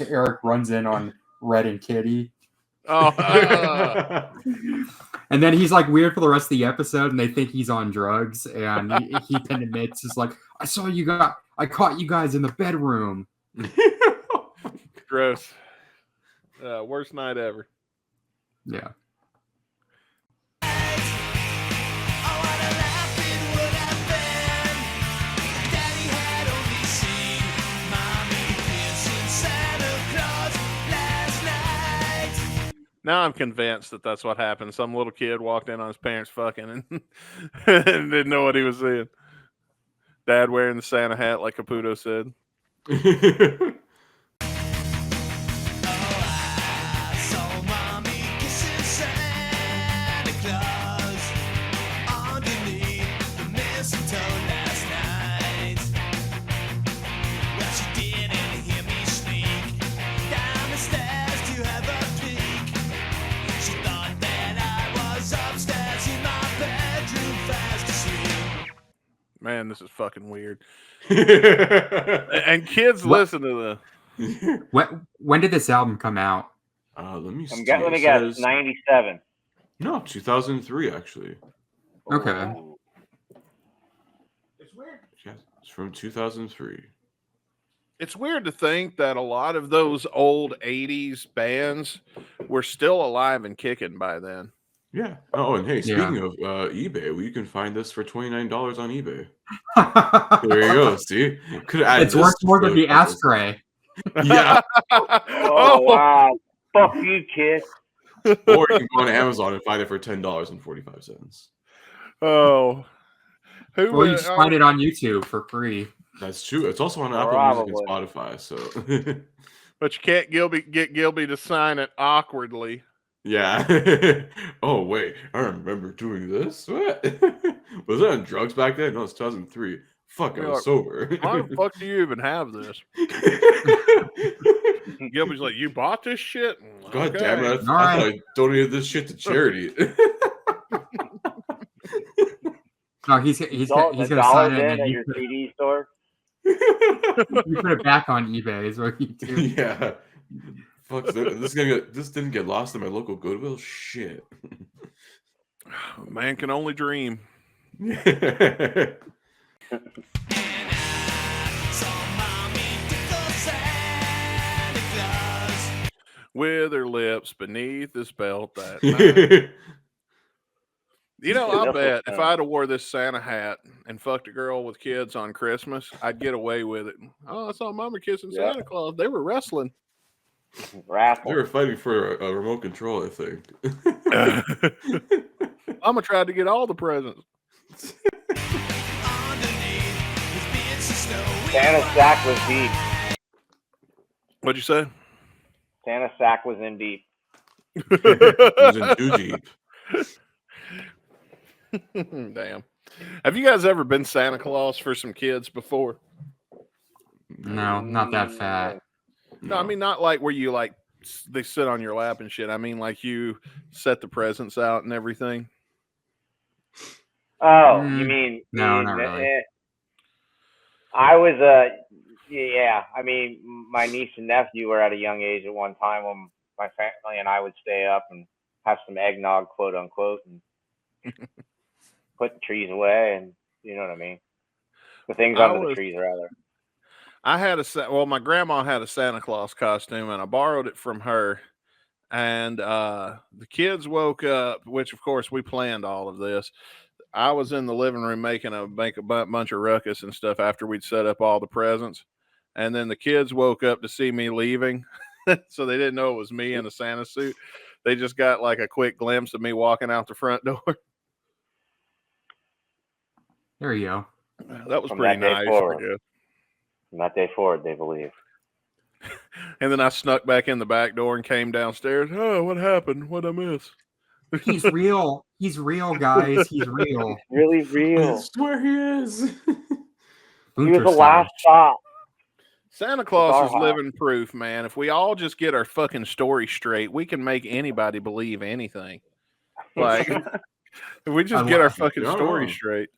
Eric runs in on Red and Kitty. Oh, and then he's like weird for the rest of the episode, and they think he's on drugs, and he then admits, "It's like I caught you guys in the bedroom." Gross. Worst night ever. Yeah. Now I'm convinced that that's what happened. Some little kid walked in on his parents fucking and, and didn't know what he was seeing. Dad wearing the Santa hat like Caputo said. Man, this is fucking weird. And kids listen to the. When did this album come out? Let me see. Let me guess. 97. No, 2003 actually. Okay. Oh. It's weird. Yeah, it's from 2003. It's weird to think that a lot of those old 80s bands were still alive and kicking by then. Yeah. Oh, and hey, speaking of eBay, you can find this for $29 on eBay. There you go. See, could add. It's worth more than the ashtray. Yeah. Oh wow! Fuck you, kid. Or you can go on Amazon and find it for $10.45. Oh, or you just find it on YouTube for free. That's true. It's also on Apple Music and Spotify. So, but you can't get Gilby to sign it awkwardly. Yeah. Oh wait, I remember doing this. What was I on drugs back then? No, it's 2003. Fuck, I was sober. Why the fuck do you even have this? Gilby's like, you bought this shit? God damn it! I thought I donated this shit to charity. No, he's gonna sign it at your CD store. You put it back on eBay is what you do. Yeah. Fuck, this didn't get lost in my local Goodwill. Shit. Man can only dream. With her lips beneath his belt that night. You know, I'll bet if I'd have wore this Santa hat and fucked a girl with kids on Christmas, I'd get away with it. Oh, I saw Mama kissing Santa Claus. They were wrestling. They were fighting for a remote control, I think. Mama tried to get all the presents. Santa's sack was deep. What'd you say? Santa's sack was in deep. It was in too deep. Damn. Have you guys ever been Santa Claus for some kids before? No, not that fat. No, I mean not like where you like they sit on your lap and shit. I mean like you set the presents out and everything. Oh, you mean no, not really. I was yeah. I mean, my niece and nephew were at a young age at one time when my family and I would stay up and have some eggnog, quote unquote, and put the trees away, and you know what I mean. The things under the trees, rather. I had my grandma had a Santa Claus costume, and I borrowed it from her. And the kids woke up, which of course we planned all of this. I was in the living room making a bunch of ruckus and stuff after we'd set up all the presents. And then the kids woke up to see me leaving. So they didn't know it was me in a Santa suit. They just got like a quick glimpse of me walking out the front door. There you go. That was pretty nice. From that day forward, they believe. And then I snuck back in the back door and came downstairs. Oh, what happened? What'd I miss? He's real. He's real, guys. He's real. Really I real. swear he is. He was the last stop. Santa Claus our is house. living proof, man. If we all just get our fucking story straight, we can make anybody believe anything. Like, if we just get our fucking story straight.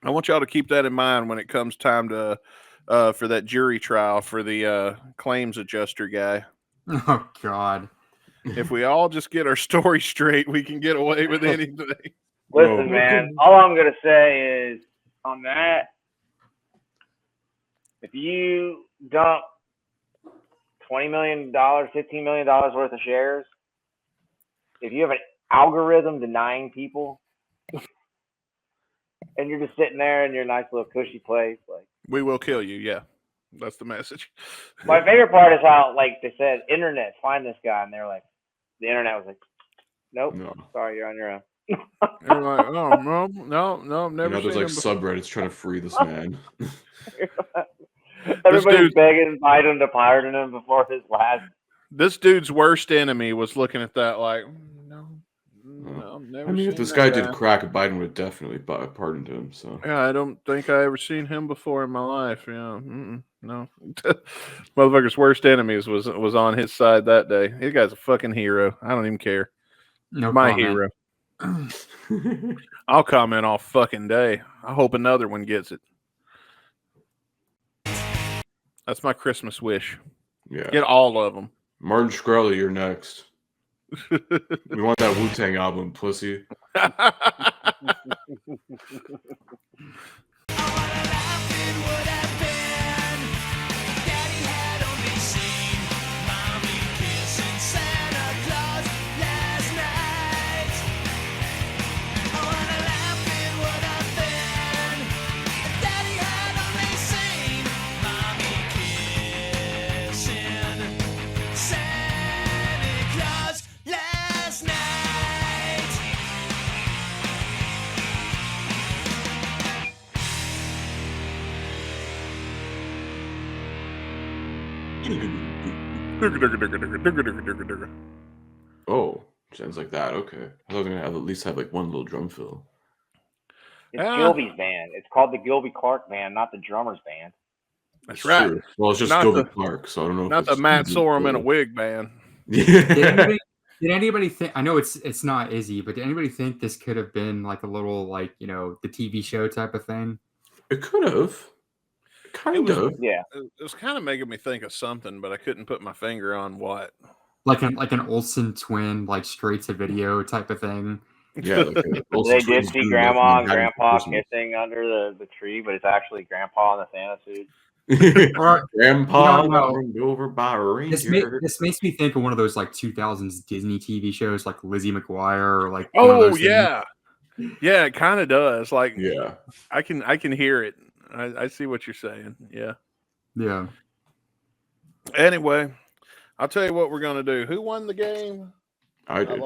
I want y'all to keep that in mind when it comes time to for that jury trial for the claims adjuster guy. Oh God. If we all just get our story straight, we can get away with anything. Listen, man, all I'm going to say is on that, if you dump $20 million, $15 million worth of shares, if you have an algorithm denying people, and you're just sitting there in your nice little cushy place, like, we will kill you. Yeah, that's the message. My favorite part is how, like, they said, internet, find this guy, and they're like, the internet was like, nope, sorry, you're on your own. They're like, oh no, never. There's like subreddits trying to free this man. Everybody's begging Biden to pardon him before his last. This dude's worst enemy was looking at that like, no, never. I mean, if this guy did crack, Biden would definitely pardoned him. So yeah, I don't think I ever seen him before in my life. Yeah, no. Motherfucker's worst enemies was on his side that day. This guy's a fucking hero. I don't even care. No, my comment. Hero. I'll comment all fucking day. I hope another one gets it. That's my Christmas wish. Yeah, get all of them. Martin Shkreli, you're next. We want that Wu-Tang album, pussy. Oh, sounds like that. Okay, I thought we were gonna at least have like one little drum fill. It's Gilby's band. It's called the Gilby Clarke band, not the drummer's band. That's right. True. Well, it's just not Gilby Clarke, so I don't know. Not the Matt Sorum in a wig band. Yeah. Did anybody think? I know it's not Izzy, but did anybody think this could have been like a little like the TV show type of thing? It could have. Kind of. Yeah. It was kind of making me think of something, but I couldn't put my finger on what. Like an Olsen twin, like straight to video type of thing. Yeah. They did see Grandma and Grandpa kissing under the tree, but it's actually Grandpa in the Santa suit. Or, Grandpa over by a reindeer. This makes me think of one of those like 2000s Disney TV shows, like Lizzie McGuire, or like. Oh yeah, yeah. It kind of does. Like yeah, I can hear it. I see what you're saying. Yeah. Yeah. Anyway, I'll tell you what we're gonna do. Who won the game? I did.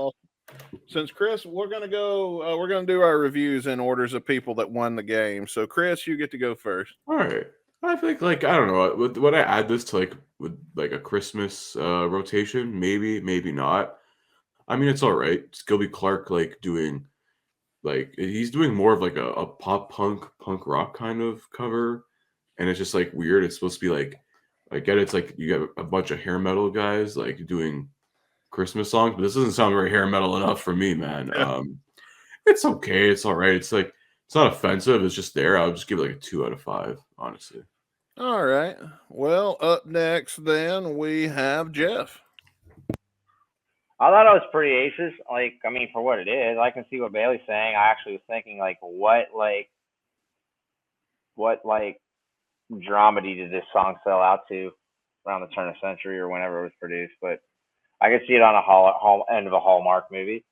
Since Chris, we're gonna go. We're gonna do our reviews in orders of people that won the game. So Chris, you get to go first. All right. I think I don't know. Would I add this to with a Christmas rotation? Maybe not. I mean, it's all right. It's Gilby Clarke doing. He's doing more of a pop punk rock kind of cover, and it's just weird. It's supposed to be I get it's you got a bunch of hair metal guys doing Christmas songs, but this doesn't sound very hair metal enough for me, man. It's okay. It's all right. It's it's not offensive. It's just there. I'll just give it a 2 out of 5, honestly. All right. Well, up next then we have Jeff. I thought it was pretty aces. I mean, for what it is, I can see what Bailey's saying. I actually was thinking, what dramedy did this song sell out to around the turn of the century or whenever it was produced? But I could see it on a end of a Hallmark movie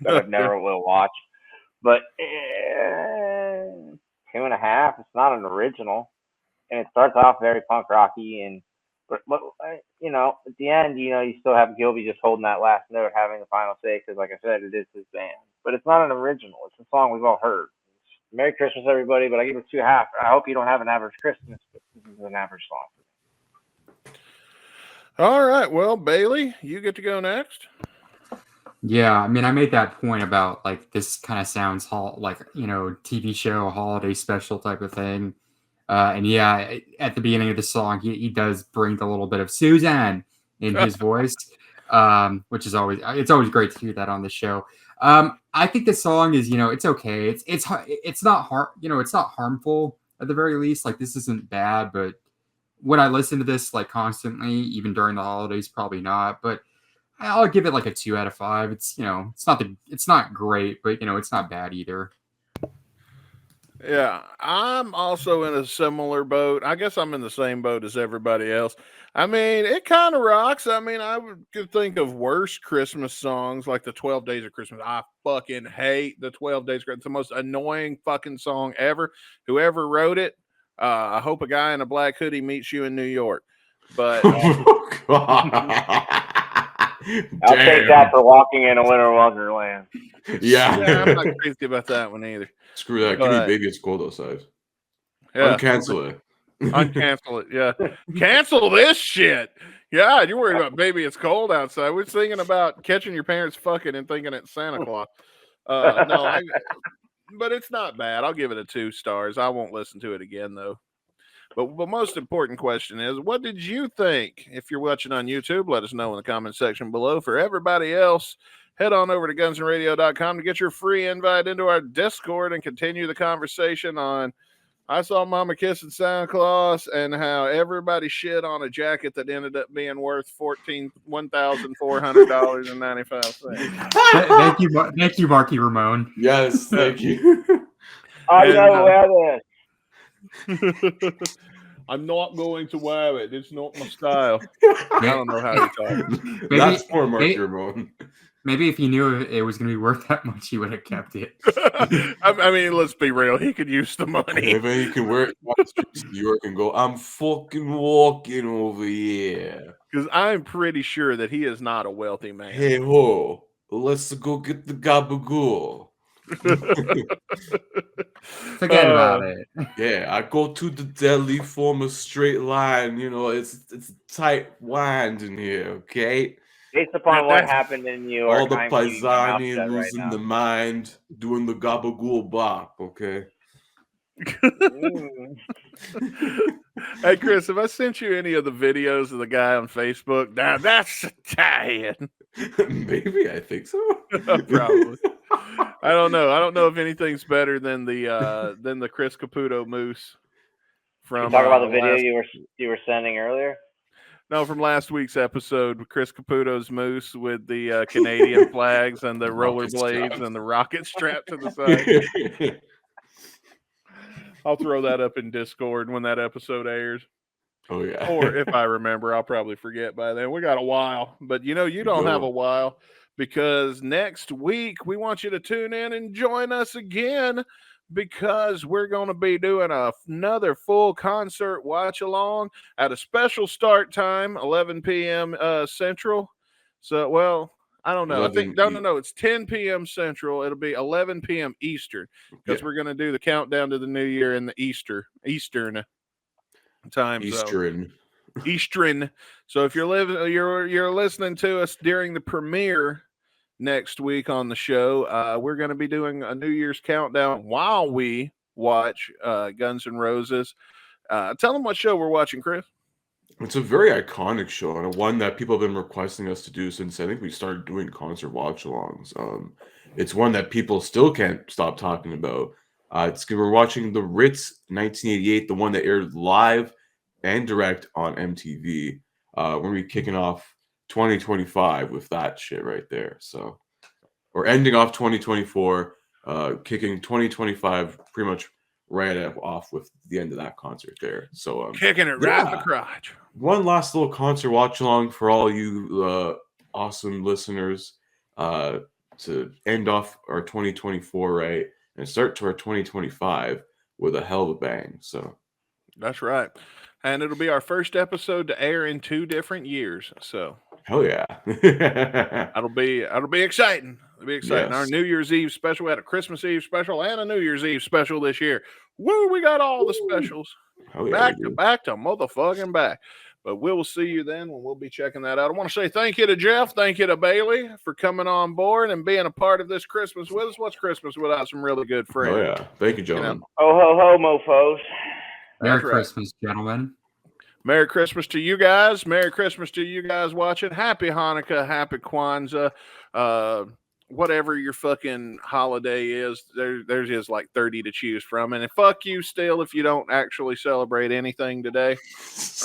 that I've never will watch. But 2.5. It's not an original, and it starts off very punk rocky But at the end, you still have Gilby just holding that last note, having the final say, because, like I said, it is his band. But it's not an original. It's a song we've all heard. Merry Christmas, everybody, but I give it 2.5. I hope you don't have an average Christmas, but this is an average song. All right. Well, Bailey, you get to go next. Yeah, I mean, I made that point about like this kind of sounds like TV show holiday special type of thing, and yeah, at the beginning of the song, he does bring the little bit of Suzanne in his voice, which is always great to hear that on the show. I think the song is it's okay. It's not it's not harmful at the very least. Like this isn't bad, but would I listen to this like constantly, even during the holidays? Probably not, but I'll give it like a 2 out of 5. It's it's not great, but it's not bad either. Yeah, I'm also in a similar boat. I guess I'm in the same boat as everybody else. I mean, it kind of rocks. I mean, could think of worse Christmas songs like the 12 Days of Christmas. I fucking hate the 12 Days of Christmas. It's the most annoying fucking song ever. Whoever wrote it, I hope a guy in a black hoodie meets you in New York. But I'll take that for walking in a winter wonderland. Yeah, I'm not crazy about that one either. Screw that. Give me Baby It's Cold Outside. Yeah. Uncancel it. Uncancel it. Yeah. Cancel this shit. God, you're worried about Baby It's Cold Outside. We're thinking about catching your parents fucking and thinking it's Santa Claus. No, but it's not bad. I'll give it a 2 stars. I won't listen to it again though. But the most important question is, what did you think? If you're watching on YouTube, let us know in the comment section below. For everybody else, head on over to gunsonradio.com to get your free invite into our Discord and continue the conversation on I Saw Mama Kissing Santa Claus and how everybody shit on a jacket that ended up being worth $1,400.95. Thank you, Marky Ramone. Yes, thank you. I gotta wear this. I'm not going to wear it. It's not my style. I don't know how you talk. That's for Marky Ramone. Maybe if he knew it was going to be worth that much, he would have kept it. I mean, let's be real. He could use the money. Maybe he can wear it on the streets of New York and go, I'm fucking walking over here. Because I'm pretty sure that he is not a wealthy man. Hey, ho, let's go get the gabagool. Forget about it. Yeah, I go to the deli, form a straight line. It's tight wind in here, okay? Based upon what happened in New York, all the paisani losing the mind, doing the gabagool bop, okay? Hey, Chris, have I sent you any of the videos of the guy on Facebook? Now, that's Italian. Maybe, I think so. Probably. I don't know. I don't know if anything's better than the Chris Caputo moose. From talk about the video you were sending earlier. No, from last week's episode, Chris Caputo's moose with the Canadian flags and the rollerblades and the rocket strap to the side. I'll throw that up in Discord when that episode airs. Oh, yeah. Or if I remember, I'll probably forget by then. We got a while. But, you don't have a while because next week we want you to tune in and join us again because we're going to be doing another full concert watch along at a special start time, 11 p.m. Central. So, well, I don't know. I think no. It's 10 p.m. Central. It'll be 11 p.m. Eastern because we're going to do the countdown to the New Year in the Eastern time zone. Eastern. So if you're listening to us during the premiere next week on the show, we're going to be doing a New Year's countdown while we watch Guns N' Roses. Tell them what show we're watching, Chris. It's a very iconic show and one that people have been requesting us to do since I think we started doing concert watch-alongs. It's one that people still can't stop talking about. We're watching the Ritz 1988, the one that aired live and direct on MTV. We're going to be kicking off 2025 with that shit right there. So we're ending off 2024, kicking 2025 pretty much right off with the end of that concert there. So kicking it right in the crotch. One last little concert watch along for all you awesome listeners to end off our 2024 right and start to our 2025 with a hell of a bang. So that's right. And it'll be our first episode to air in 2 different years. So hell yeah. That'll be exciting. It'll be exciting. Yes. Our New Year's Eve special, we had a Christmas Eve special and a New Year's Eve special this year. Woo, we got all the specials. Yeah, back to motherfucking back. But we will see you then when we'll be checking that out. I want to say thank you to Jeff. Thank you to Bailey for coming on board and being a part of this Christmas with us. What's Christmas without some really good friends? Oh, yeah. Thank you, gentlemen. Oh, ho, ho, mofos. Merry Christmas, gentlemen. Merry Christmas to you guys. Merry Christmas to you guys watching. Happy Hanukkah. Happy Kwanzaa. Whatever your fucking holiday is, there's just like 30 to choose from. And fuck you still if you don't actually celebrate anything today.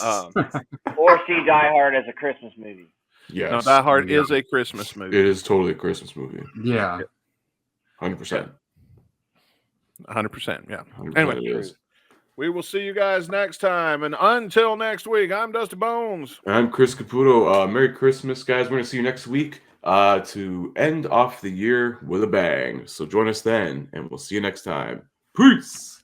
Or see Die Hard as a Christmas movie. Yes. No, Die Hard is a Christmas movie. It is totally a Christmas movie. Yeah. 100%. 100%. Yeah. 100% Anyway, it is. we will see you guys next time. And until next week, I'm Dustin Bonez. I'm Chris Caputo. Merry Christmas, guys. We're going to see you next week to end off the year with a bang. So join us then, and we'll see you next time. Peace.